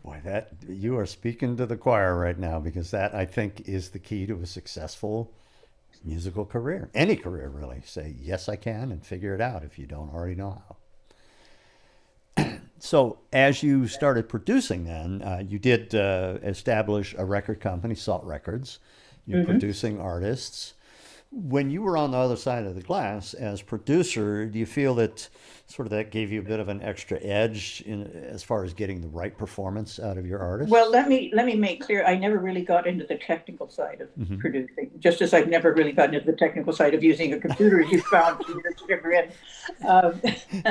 Boy, that you are speaking to the choir right now, because that, I think, is the key to a successful musical career. Any career, really. Say, yes, I can, and figure it out if you don't already know how. So as you started producing then, you did establish a record company, Salt Records. You're producing artists. When you were on the other side of the glass as producer, do you feel that sort of that gave you a bit of an extra edge in as far as getting the right performance out of your artists? Well, let me make clear, I never really got into the technical side of producing, just as I've never really gotten into the technical side of using a computer, as you found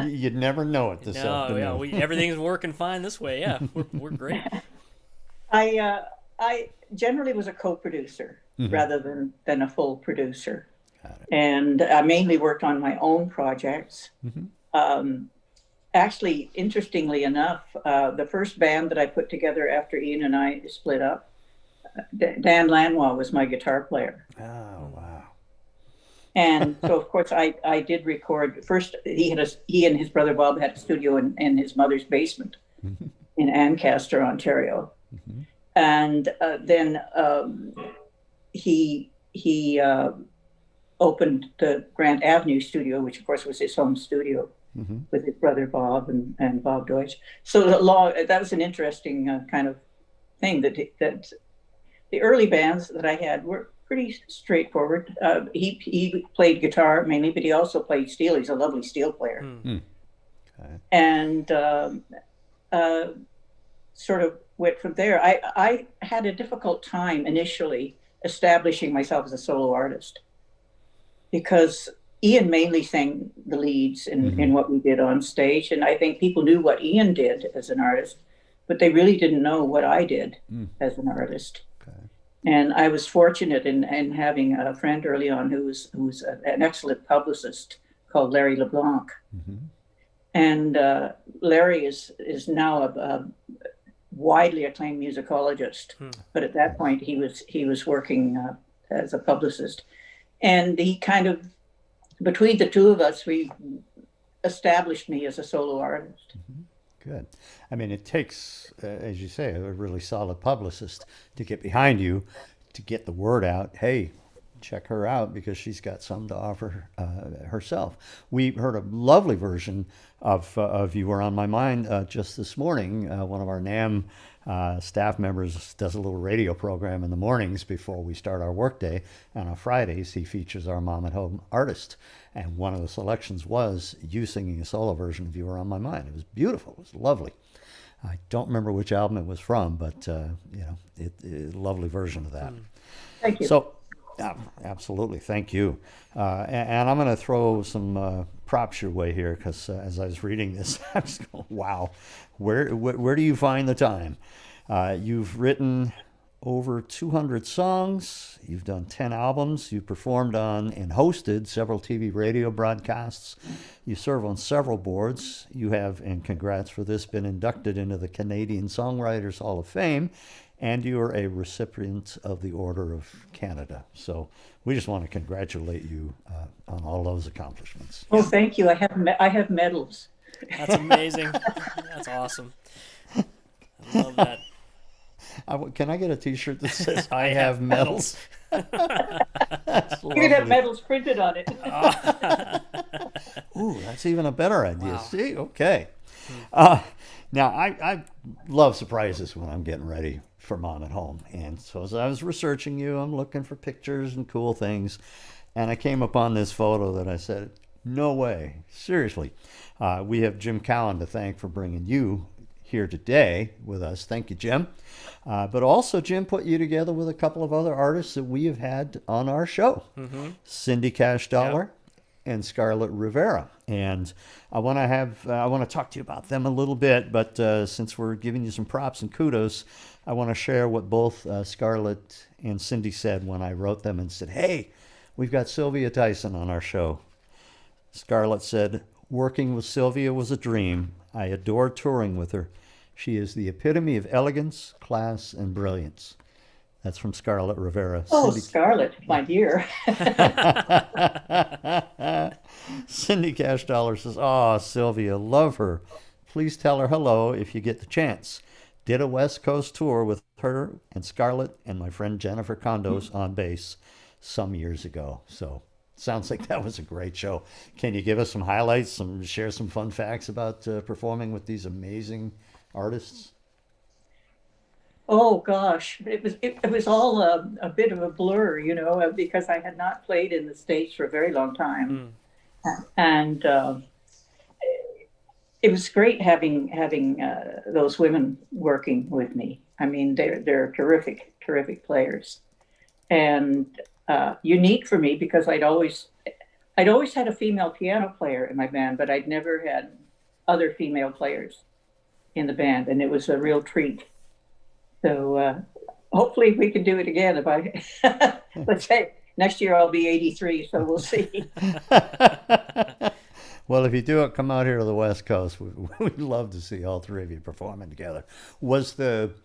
You'd never know it this afternoon. Yeah, everything's working fine this way. Yeah, we're great. I generally was a co-producer rather than a full producer. And I mainly worked on my own projects. Actually, interestingly enough, the first band that I put together after Ian and I split up, Dan Lanois was my guitar player. Oh, wow. And so, of course, I did record. First, he and his brother Bob had a studio in his mother's basement in Ancaster, Ontario. And then he opened the Grant Avenue studio, which of course was his home studio, with his brother Bob and Bob Deutsch. So that was an interesting kind of thing, that the early bands that I had were pretty straightforward. He played guitar mainly, but he also played steel. He's a lovely steel player. And sort of went from there. I had a difficult time initially establishing myself as a solo artist, because Ian mainly sang the leads in what we did on stage. And I think people knew what Ian did as an artist, but they really didn't know what I did as an artist. And I was fortunate in having a friend early on who's an excellent publicist called Larry LeBlanc. And Larry is now a widely acclaimed musicologist, but at that point he was working as a publicist, and he kind of, between the two of us, we established me as a solo artist. Good. I mean, it takes, as you say, a really solid publicist to get behind you, to get the word out. Hey, check her out, because she's got something to offer herself. We heard a lovely version of You Were On My Mind just this morning. One of our NAM staff members does a little radio program in the mornings before we start our workday. And on Fridays, he features our Mom at Home artist. And one of the selections was you singing a solo version of You Were On My Mind. It was beautiful. It was lovely. I don't remember which album it was from, but lovely version of that. Thank you. So, absolutely, thank you. And I'm going to throw some props your way here, because as I was reading this, I was going, wow, where do you find the time? You've written over 200 songs. You've done 10 albums. You've performed on and hosted several TV radio broadcasts. You serve on several boards. You have, and congrats for this, been inducted into the Canadian Songwriters Hall of Fame, and you are a recipient of the Order of Canada. So we just want to congratulate you on all those accomplishments. Well, thank you. I have medals. That's amazing. That's awesome. I love that. Can I get a T-shirt that says "I have medals"? You can have medals printed on it. Ooh, that's even a better idea. Wow. See, okay. Now I love surprises when I'm getting ready for Mom at Home, and so as I was researching you, I'm looking for pictures and cool things, and I came upon this photo that I said, "No way, seriously." We have Jim Cowan to thank for bringing you here today with us. Thank you, Jim. But also, Jim put you together with a couple of other artists that we have had on our show. Cindy Cash Dollar and Scarlett Rivera. And I want to talk to you about them a little bit, but since we're giving you some props and kudos, I want to share what both Scarlett and Cindy said when I wrote them and said, hey, we've got Sylvia Tyson on our show. Scarlett said, working with Sylvia was a dream. I adore touring with her. She is the epitome of elegance, class, and brilliance. That's from Scarlett Rivera. Oh, Cindy... Scarlett, my dear. Cindy Cash Dollar says, oh, Sylvia, love her. Please tell her hello if you get the chance. Did a West Coast tour with her and Scarlett and my friend Jennifer Condos on bass some years ago. So sounds like that was a great show. Can you give us some highlights, share some fun facts about performing with these amazing artists? Oh gosh, it was all a bit of a blur, because I had not played in the States for a very long time, and it was great having those women working with me. I mean, they're terrific players, and unique for me because I'd always had a female piano player in my band, but I'd never had other female players in the band, and it was a real treat. So hopefully we can do it again. Let's say next year I'll be 83, so we'll see. Well, if you do it, come out here to the West Coast. We'd love to see all three of you performing together. Was the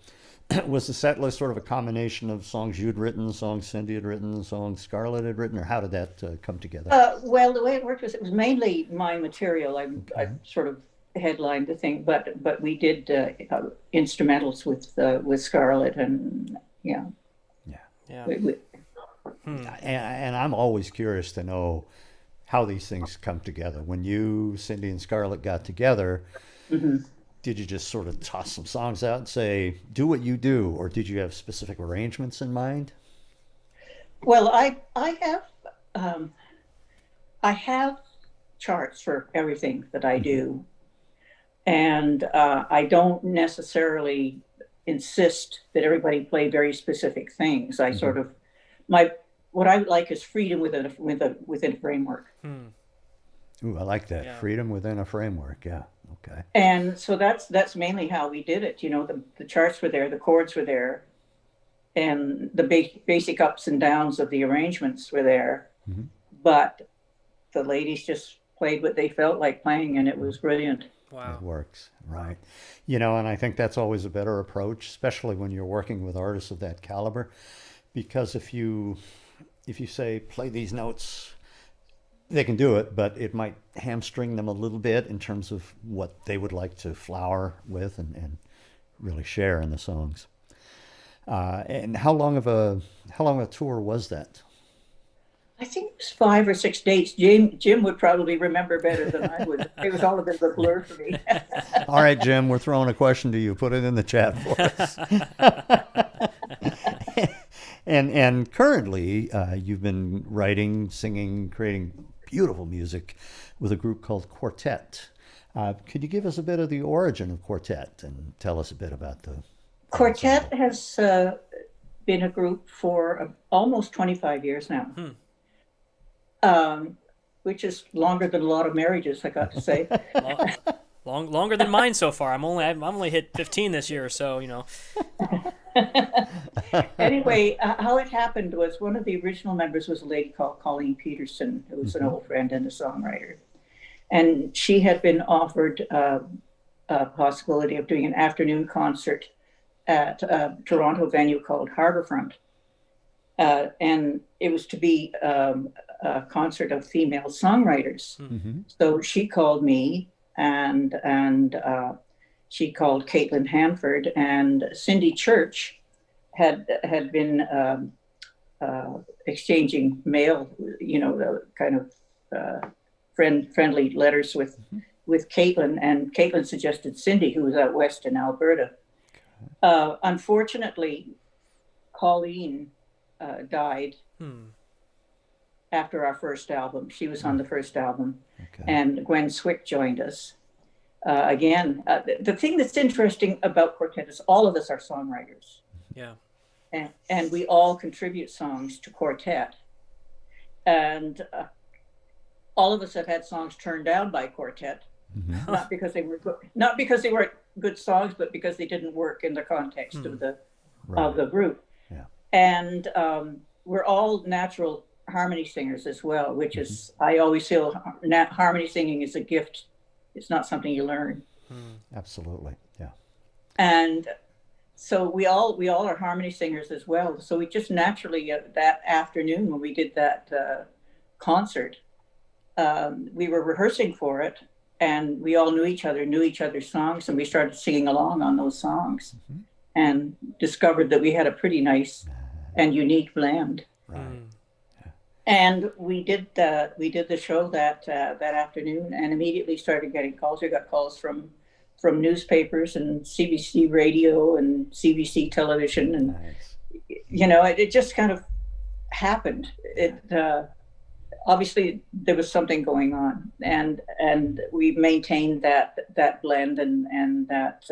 set list sort of a combination of songs you'd written, songs Cindy had written, songs Scarlett had written, or how did that come together? Well, the way it worked was it was mainly my material. I sort of headlined the thing, but we did instrumentals with Scarlett, and yeah. And I'm always curious to know how these things come together. When you, Cindy, and Scarlett got together, did you just sort of toss some songs out and say, do what you do, or did you have specific arrangements in mind? Well, I have charts for everything that I do. And I don't necessarily insist that everybody play very specific things. I sort of, what I like is freedom within a framework. Ooh, I like that. Yeah. Freedom within a framework. Yeah. Okay. And so that's mainly how we did it. The charts were there, the chords were there, and the basic ups and downs of the arrangements were there. But the ladies just played what they felt like playing, and it was brilliant. Wow. It works, right? And I think that's always a better approach, especially when you're working with artists of that caliber, because if you say play these notes, they can do it, but it might hamstring them a little bit in terms of what they would like to flower with and really share in the songs. And how long of a tour was that? I think it was 5 or 6 dates. Jim would probably remember better than I would. It was all a bit of a blur for me. All right, Jim, we're throwing a question to you. Put it in the chat for us. And currently, you've been writing, singing, creating beautiful music with a group called Quartet. Could you give us a bit of the origin of Quartet and tell us a bit about the... Quartet has been a group for almost 25 years now. Which is longer than a lot of marriages, I got to say. Longer than mine so far. I've only hit 15 this year, so Anyway, how it happened was one of the original members was a lady called Colleen Peterson, who was an old friend and a songwriter, and she had been offered a possibility of doing an afternoon concert at a Toronto venue called Harbourfront. And it was to be a concert of female songwriters. So she called me, and she called Caitlin Hanford, and Cindy Church had been exchanging mail, the kind of friendly letters with Caitlin, and Caitlin suggested Cindy, who was out west in Alberta. Unfortunately, Colleen died after our first album. She was on the first album, and Gwen Swick joined us. Again, the thing that's interesting about Quartet is all of us are songwriters. Yeah. And we all contribute songs to Quartet. And all of us have had songs turned down by Quartet, not because they were good, not because they weren't good songs, but because they didn't work in the context of the group. Yeah. And we're all natural harmony singers as well, which is, I always feel harmony singing is a gift. It's not something you learn. Absolutely. Yeah. And so we all are harmony singers as well. So we just naturally, that afternoon when we did that concert, we were rehearsing for it, and we all knew each other's songs, and we started singing along on those songs, and discovered that we had a pretty nice and unique blend. Right. And we did the show that afternoon, and immediately started getting calls. We got calls from newspapers and CBC radio and CBC television, and it just kind of happened. It obviously there was something going on, and we maintained that blend and that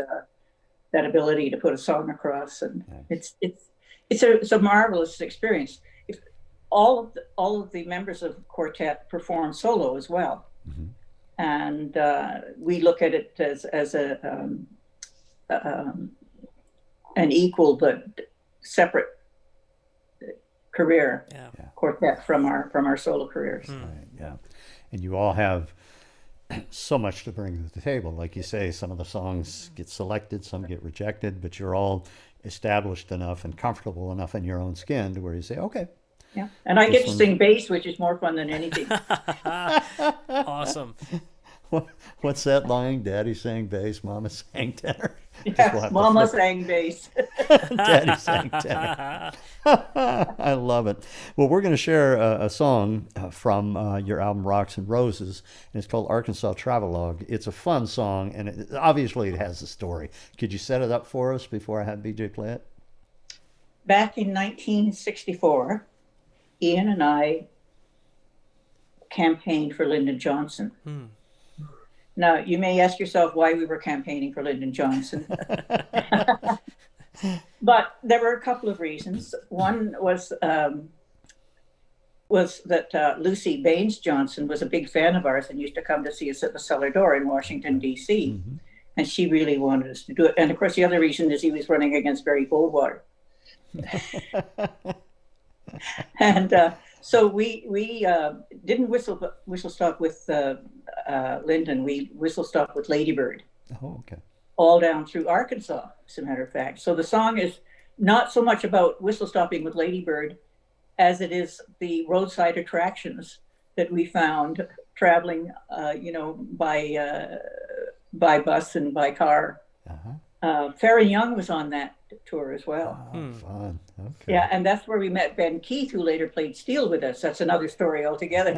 ability to put a song across, and it's a marvelous experience. All of the members of Quartet perform solo as well, and we look at it as an equal but separate career. Quartet from our solo careers. Right. Yeah, and you all have so much to bring to the table. Like you say, some of the songs get selected, some get rejected, but you're all established enough and comfortable enough in your own skin to where you say, okay. Yeah, and I get to sing bass, which is more fun than anything. Awesome. What's that line? Daddy sang bass, Mama sang tenor. Yeah, Mama sang bass. Daddy sang tenor. I love it. Well, we're going to share a song from your album Rocks and Roses, and it's called Arkansas Travelogue. It's a fun song, and obviously it has a story. Could you set it up for us before I have BJ play it? Back in 1964, Ian and I campaigned for Lyndon Johnson. Now, you may ask yourself why we were campaigning for Lyndon Johnson. But there were a couple of reasons. One was that Lucy Baines Johnson was a big fan of ours and used to come to see us at the Cellar Door in Washington, D.C. And she really wanted us to do it. And of course, the other reason is he was running against Barry Goldwater. And so we didn't whistle stop with Lyndon. We whistle stop with Ladybird. Oh, okay. All down through Arkansas, as a matter of fact. So the song is not so much about whistle stopping with Ladybird as it is the roadside attractions that we found traveling, by bus and by car. Farron Young was on that tour as well. Oh, fun. Okay. Yeah, and that's where we met Ben Keith, who later played steel with us. That's another story altogether.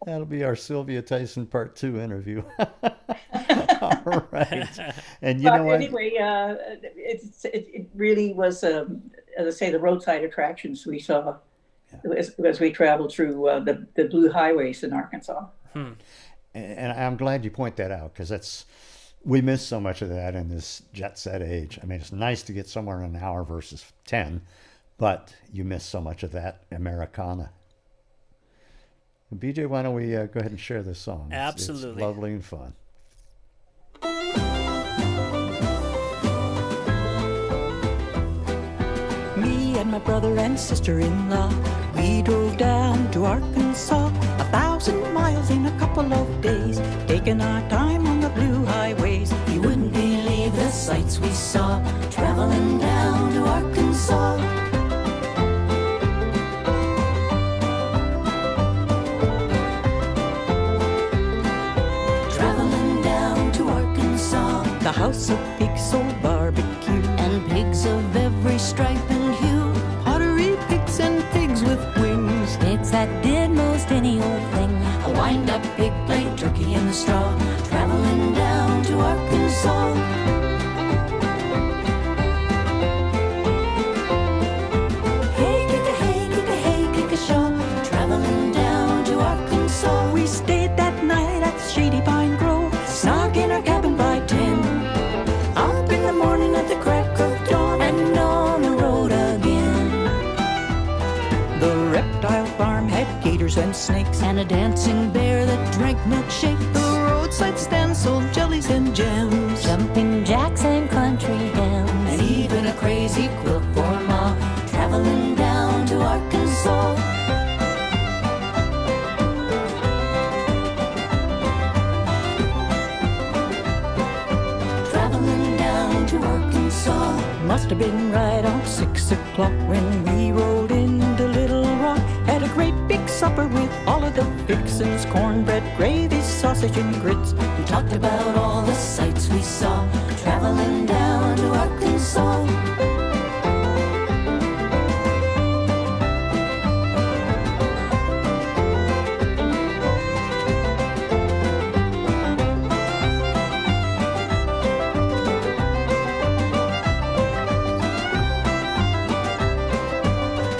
That'll be our Sylvia Tyson Part 2 interview. All right. And you know what? Anyway, it really was, as I say, the roadside attractions we saw as we traveled through the blue highways in Arkansas. And I'm glad you point that out, because we miss so much of that in this jet set age. I mean, it's nice to get somewhere in an hour versus 10, but you miss so much of that Americana. BJ, why don't we go ahead and share this song? Absolutely. It's lovely and fun. Me and my brother and sister-in-law, we drove down to Arkansas, 1,000 miles in a couple of days, taking our time on the blue highways. You wouldn't believe the sights we saw, traveling down to Arkansas. Traveling down to Arkansas. The house of pigs sold barbecue, and pigs of every stripe and hue. Pottery pigs and pigs with wings, pigs that did most any old thing. A wind-up pig played turkey in the straw, traveling down to Arkansas. Hey, kick a hey, kick a hey, kick a shaw, traveling down to Arkansas. We stayed that night at the Shady Pine Grove, snuck in our cabin by 10. Up in the morning at the crack of dawn, and on the road again. The reptile farm had gators and snakes, and a dancing bear that drank milkshake. The roadside stand sold jellies and jams, Jumping jacks and country hymns, and even a crazy quilt for Ma, traveling down to Arkansas. Traveling down to Arkansas. Must have been right on 6 o'clock when we rolled into Little Rock. Had a great big supper with all of the fixins, cornbread, gravy, sausage, and grits. We talked about all the sights we saw, traveling down to Arkansas.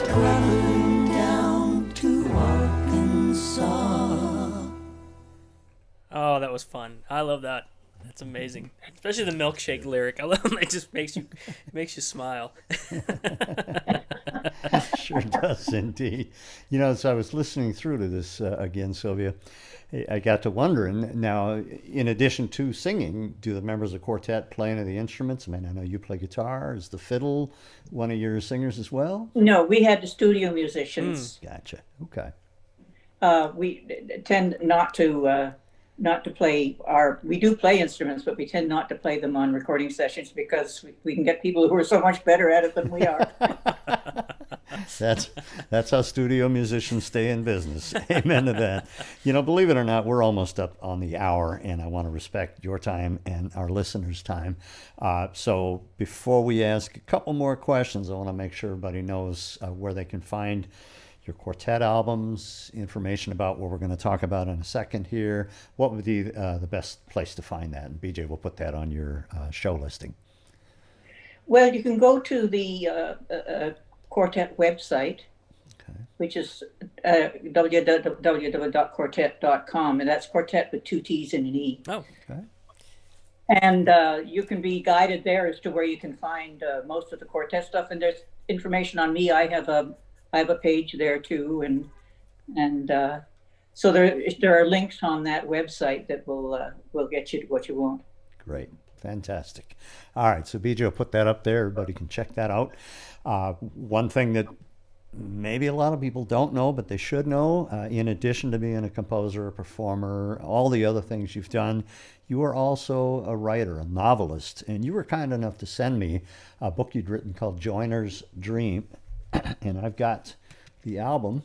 Traveling down to Arkansas. Oh, that was fun. I love that. That's amazing. Especially the milkshake lyric. I love it. Just makes you smile. Sure does indeed. You know, as I was listening through to this again, Sylvia, I got to wondering now, in addition to singing, do the members of Quartet play any of the instruments? I mean, I know you play guitar. Is the fiddle one of your singers as well? No, we had the studio musicians. Gotcha. Okay. We tend not to play we do play instruments, but we tend not to play them on recording sessions because we can get people who are so much better at it than we are. That's how studio musicians stay in business. Amen to that. You know, believe it or not, we're almost up on the hour, and I want to respect your time and our listeners' time. So before we ask a couple more questions, I want to make sure everybody knows where they can find your Quartet albums, information about what we're going to talk about in a second here. What would be the best place to find that? And BJ will put that on your show listing. Well, you can go to the Quartet website, Okay. which is www.quartet.com, and that's quartet with 2 T's and an E. Oh, Okay. And you can be guided there as to where you can find most of the Quartet stuff. And there's information on me. I have a page there too, and so there are links on that website that will get you to what you want. Great. Fantastic. All right. So BJ will put that up there. Everybody can check that out. One thing that maybe a lot of people don't know, but they should know, in addition to being a composer, a performer, all the other things you've done, you are also a writer, a novelist. And you were kind enough to send me a book you'd written called Joiner's Dream. And I've got the album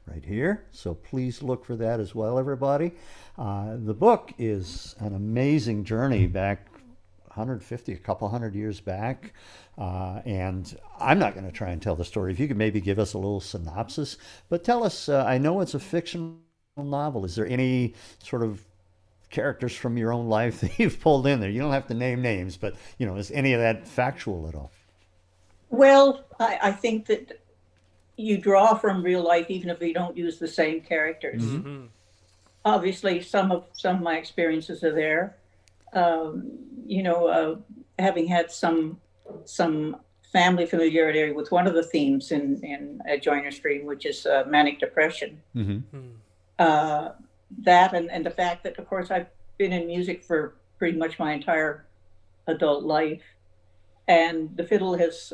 right here, so please look for that as well, everybody. The book is an amazing journey back 150, a couple hundred years back, and I'm not going to try and tell the story. If you could maybe give us a little synopsis, but tell us, I know it's a fictional novel. Is there any sort of characters from your own life that you've pulled in there? You don't have to name names, but, you know, is any of that factual at all? Well, I think that you draw from real life, even if you don't use the same characters. Mm-hmm. Obviously, some of my experiences are there. Having had some family familiarity with one of the themes in Joiner's Dream, which is manic depression. Mm-hmm. That and the fact that, of course, I've been in music for pretty much my entire adult life, and the fiddle has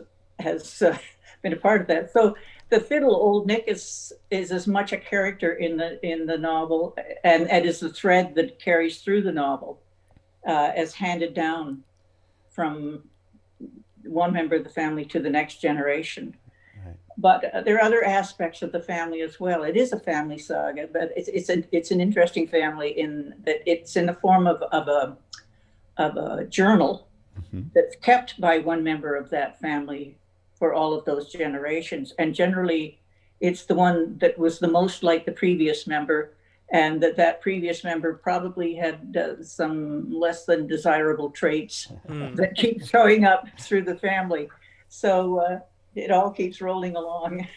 been a part of that. So the fiddle, Old Nick, is as much a character in the novel, and is the thread that carries through the novel, as handed down from one member of the family to the next generation. Right. But there are other aspects of the family as well. It is a family saga, but it's an interesting family in that it's in the form of a journal Mm-hmm. that's kept by one member of that family for all of those generations. And generally, it's the one that was the most like the previous member, and that previous member probably had some less than desirable traits that keep showing up through the family. So it all keeps rolling along.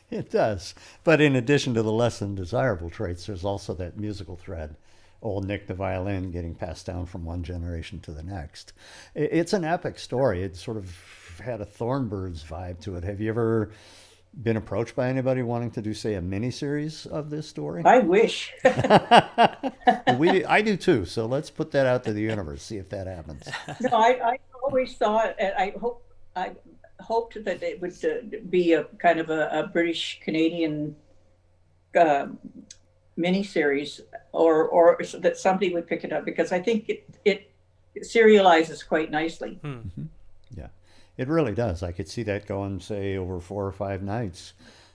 It does. But in addition to the less than desirable traits, there's also that musical thread. Old Nick the violin getting passed down from one generation to the next. It's an epic story. It sort of had a Thornbirds vibe to it. Have you ever been approached by anybody wanting to do, say, a mini-series of this story? I wish. I do too. So let's put that out to the universe, see if that happens. No, I always thought, and I hoped that it would be a kind of a British Canadian miniseries, or so that somebody would pick it up, because I think it serializes quite nicely. Mm-hmm. Yeah, it really does. I could see that going, say, over 4 or 5 nights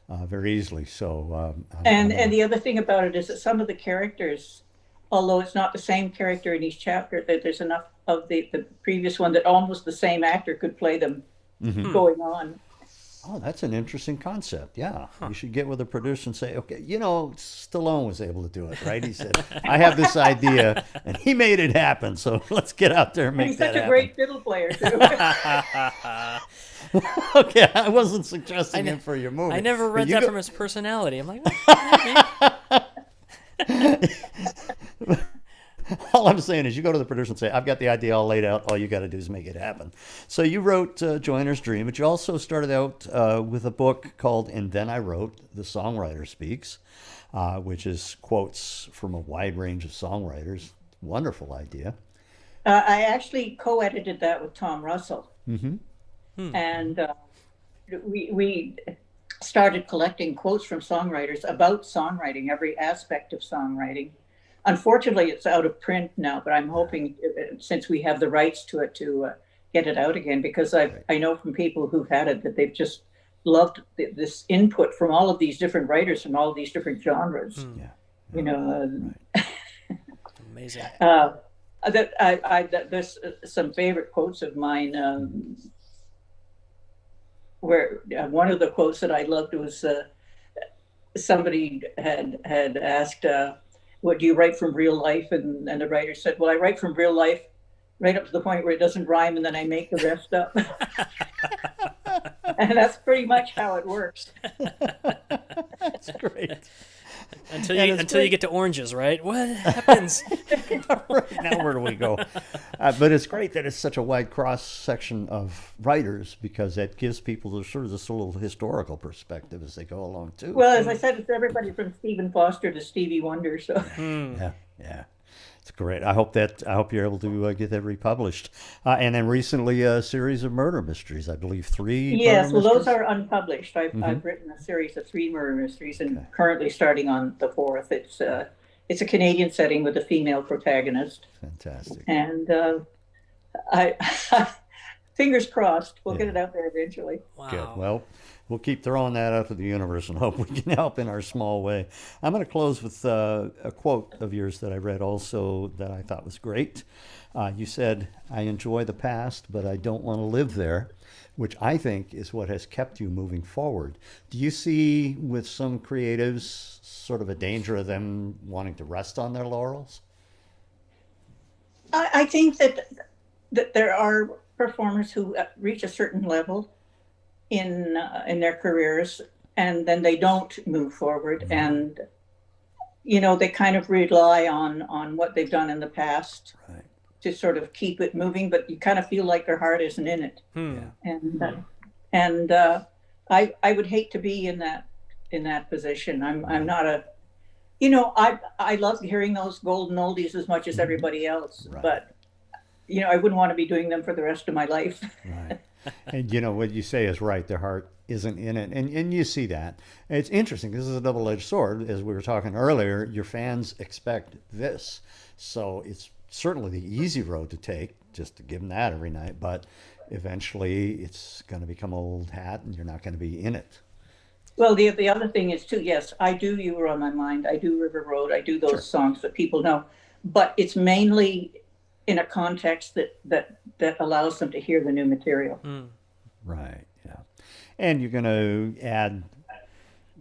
very easily. So, and the other thing about it is that some of the characters, although it's not the same character in each chapter, that there's enough of the previous one that almost the same actor could play them going on. Oh, that's an interesting concept. Yeah. You should get with a producer and say, okay, you know, Stallone was able to do it, right? He said, I have this idea, and he made it happen. So let's get out there and make that happen. He's such a great fiddle player, too. Okay, I wasn't suggesting him for your movie. I never read that from his personality. I'm like, oh, all I'm saying is you go to the producer and say, I've got the idea all laid out. All you got to do is make it happen. So you wrote Joiner's Dream, but you also started out with a book called And Then I Wrote, The Songwriter Speaks, which is quotes from a wide range of songwriters. Wonderful idea. I actually co-edited that with Tom Russell. Mm-hmm. And we started collecting quotes from songwriters about songwriting, every aspect of songwriting. Unfortunately, it's out of print now, but I'm hoping, since we have the rights to it, to get it out again, because I know from people who've had it that they've just loved this input from all of these different writers from all of these different genres. Yeah. You know, amazing. There's some favorite quotes of mine. Where one of the quotes that I loved was somebody had asked, what do you write from real life? And the writer said, well, I write from real life right up to the point where it doesn't rhyme, and then I make the rest up. And that's pretty much how it works. That's great. Until you get to oranges, right? What happens? Right, now where do we go? But it's great that it's such a wide cross section of writers, because that gives people sort of this little historical perspective as they go along too. Well, as I said, it's everybody from Stephen Foster to Stevie Wonder. So yeah, it's great. I hope you're able to get that republished. And then recently a series of murder mysteries, I believe 3. Yes, well, those are unpublished. I've written a series of 3 murder mysteries, and currently starting on the 4th. It's a Canadian setting with a female protagonist. Fantastic. And I fingers crossed, we'll get it out there eventually. Wow. Good. Well, we'll keep throwing that out to the universe and hope we can help in our small way. I'm going to close with a quote of yours that I read also that I thought was great. You said, I enjoy the past, but I don't want to live there, which I think is what has kept you moving forward. Do you see with some creatives sort of a danger of them wanting to rest on their laurels? I think that there are performers who reach a certain level in their careers, and then they don't move forward, and they kind of rely on what they've done in the past to sort of keep it moving, but you kind of feel like their heart isn't in it. And I would hate to be in that position. I'm not a, I love hearing those golden oldies as much as everybody else, but I wouldn't want to be doing them for the rest of my life. Right. And what you say is right. Their heart isn't in it. And you see that. It's interesting. This is a double-edged sword. As we were talking earlier, your fans expect this. So it's certainly the easy road to take, just to give them that every night. But eventually it's going to become old hat and you're not going to be in it. Well, the other thing is too, yes, I do You Were on My Mind. I do River Road. I do those songs that people know. But it's mainly in a context that allows them to hear the new material. Right, yeah. And you're going to add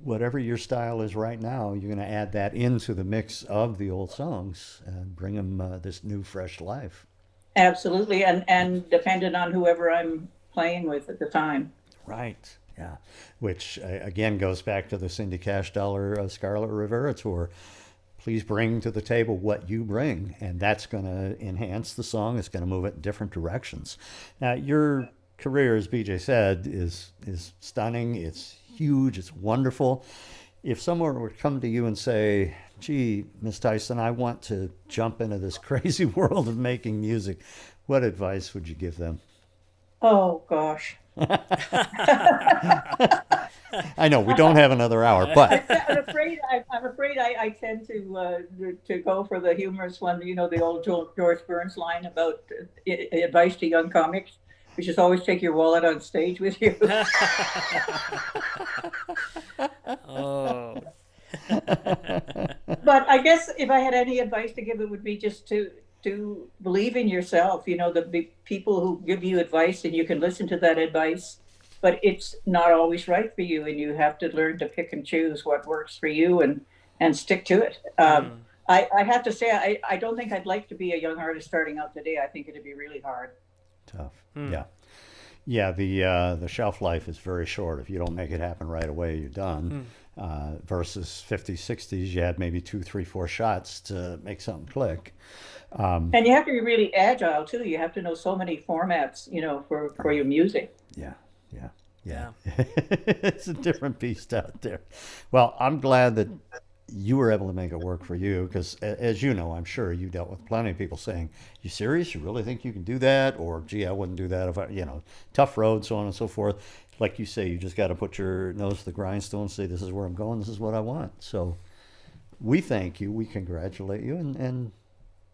whatever your style is right now, you're going to add that into the mix of the old songs and bring them this new, fresh life. Absolutely, and dependent on whoever I'm playing with at the time. Right, yeah. Which, again, goes back to the Cindy Cash Dollar Scarlet Rivera tour. Please bring to the table what you bring, and that's going to enhance the song. It's going to move it in different directions. Now, you're career, as BJ said, is stunning. It's huge. It's wonderful. If someone were to come to you and say, gee, Miss Tyson, I want to jump into this crazy world of making music, what advice would you give them? Oh gosh. I know we don't have another hour, but I'm afraid I tend to go for the humorous one. You know, the old George Burns line about advice to young comics, which is always take your wallet on stage with you. Oh. But I guess if I had any advice to give, it would be just to believe in yourself. You know, the people who give you advice, and you can listen to that advice, but it's not always right for you, and you have to learn to pick and choose what works for you and stick to it. I have to say, I don't think I'd like to be a young artist starting out today. I think it'd be really hard. Tough. Yeah. The shelf life is very short. If you don't make it happen right away, you're done. Versus 50s, 60s, you had maybe 2, 3, 4 shots to make something click. And you have to be really agile too. You have to know so many formats, you know, for your music. Yeah. It's a different beast out there. Well, I'm glad that you were able to make it work for you, because as you know, I'm sure you dealt with plenty of people saying, you serious? You really think you can do that? Or, gee, I wouldn't do that if I, tough road, so on and so forth. Like you say, you just got to put your nose to the grindstone and say, this is where I'm going, this is what I want. So we thank you, we congratulate you, and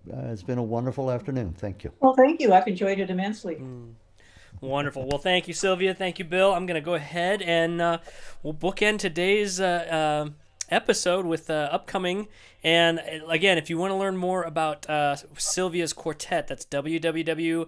it's been a wonderful afternoon. Thank you. Well, thank you. I've enjoyed it immensely. Wonderful. Well, thank you, Sylvia. Thank you, Bill. I'm going to go ahead and we'll bookend today's episode with upcoming. And again, if you want to learn more about Sylvia's Quartet, that's www.quartet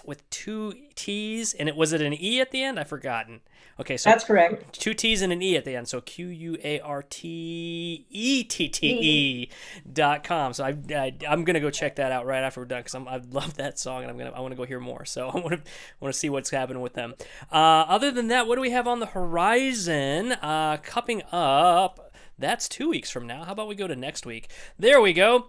with 2 T's. And was it an E at the end? I've forgotten. Okay, so that's correct. 2 T's and an E at the end. So QUARTETTE.com. So I'm going to go check that out right after we're done, because I love that song, and I want to go hear more. So I want to see what's happening with them. Other than that, what do we have on the horizon? Coming up, that's 2 weeks from now. How about we go to next week? There we go.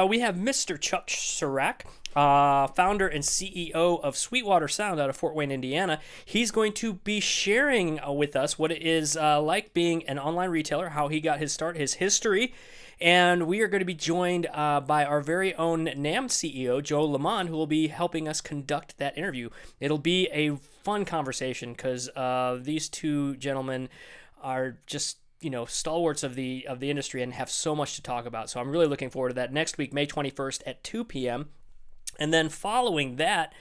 We have Mr. Chuck Sirac, founder and CEO of Sweetwater Sound out of Fort Wayne, Indiana. He's going to be sharing with us what it is like being an online retailer, how he got his start, his history. And we are going to be joined by our very own NAMM CEO, Joe Lamont, who will be helping us conduct that interview. It'll be a fun conversation, because these two gentlemen are just stalwarts of the industry and have so much to talk about. So I'm really looking forward to that next week, May 21st at 2 p.m. And then following that,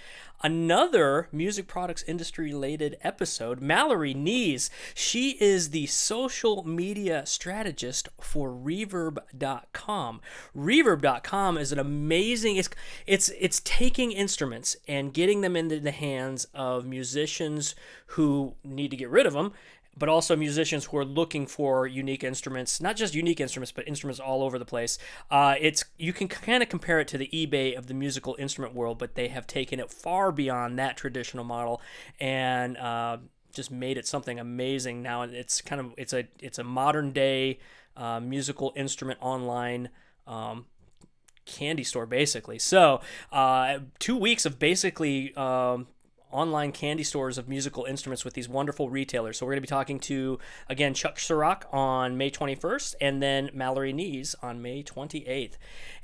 another music products industry related episode, Mallory Nees. She is the social media strategist for Reverb.com. Reverb.com is an amazing, it's taking instruments and getting them into the hands of musicians who need to get rid of them, but also musicians who are looking for unique instruments, not just unique instruments, but instruments all over the place. You can kind of compare it to the eBay of the musical instrument world, but they have taken it far beyond that traditional model and just made it something amazing. Now it's a modern day musical instrument online candy store, basically. So 2 weeks of basically online candy stores of musical instruments with these wonderful retailers. So we're going to be talking to, again, Chuck Sirac on May 21st, and then Mallory Nees on May 28th.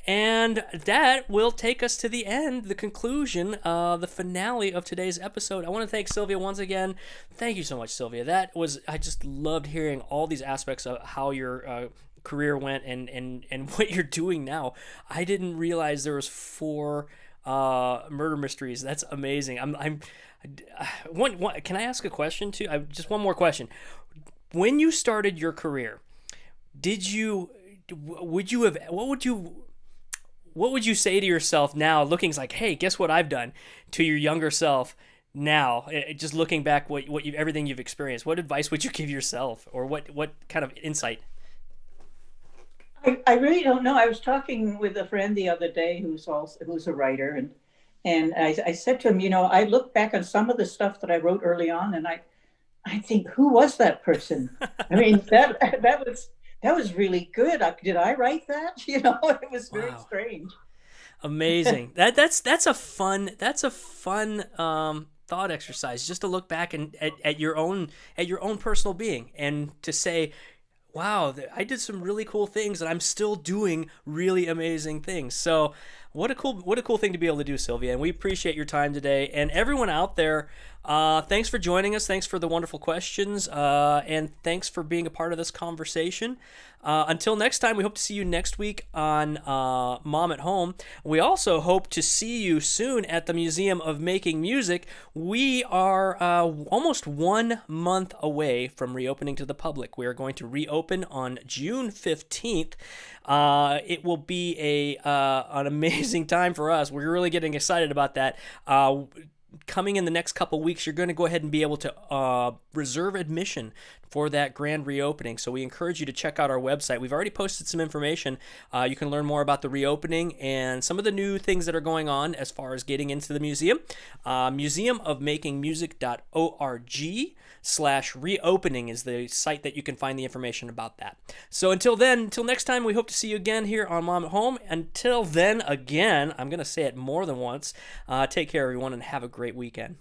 And that will take us to the end, the conclusion, the finale of today's episode. I want to thank Sylvia once again. Thank you so much, Sylvia. I just loved hearing all these aspects of how your career went and what you're doing now. I didn't realize there was 4 murder mysteries. That's amazing. Can I ask a question too? Just one more question. When you started your career, what would you say to yourself now, looking like, hey, guess what I've done, to your younger self now, just looking back, everything you've experienced? What advice would you give yourself, or what kind of insight? I really don't know. I was talking with a friend the other day who's a writer, and I said to him, I look back on some of the stuff that I wrote early on, and I think, who was that person? I mean, that was really good. Did I write that? It was very strange. Amazing. That's a fun thought exercise, just to look back and at your own personal being, and to say, wow, I did some really cool things, and I'm still doing really amazing things. So what a cool thing to be able to do, Sylvia. And we appreciate your time today. And everyone out there, thanks for joining us. Thanks for the wonderful questions, and thanks for being a part of this conversation. Until next time, we hope to see you next week on Mom at Home. We also hope to see you soon at the Museum of Making Music. We are almost 1 month away from reopening to the public. We are going to reopen on June 15th. It will be an amazing time for us. We're really getting excited about that. Coming in the next couple weeks, you're going to go ahead and be able to reserve admission for that grand reopening. So we encourage you to check out our website. We've already posted some information. You can learn more about the reopening and some of the new things that are going on as far as getting into the museum. museumofmakingmusic.org/reopening is the site that you can find the information about that. So until next time, we hope to see you again here on Mom at Home. Until then, again, I'm going to say it more than once. Take care, everyone, and have a great weekend.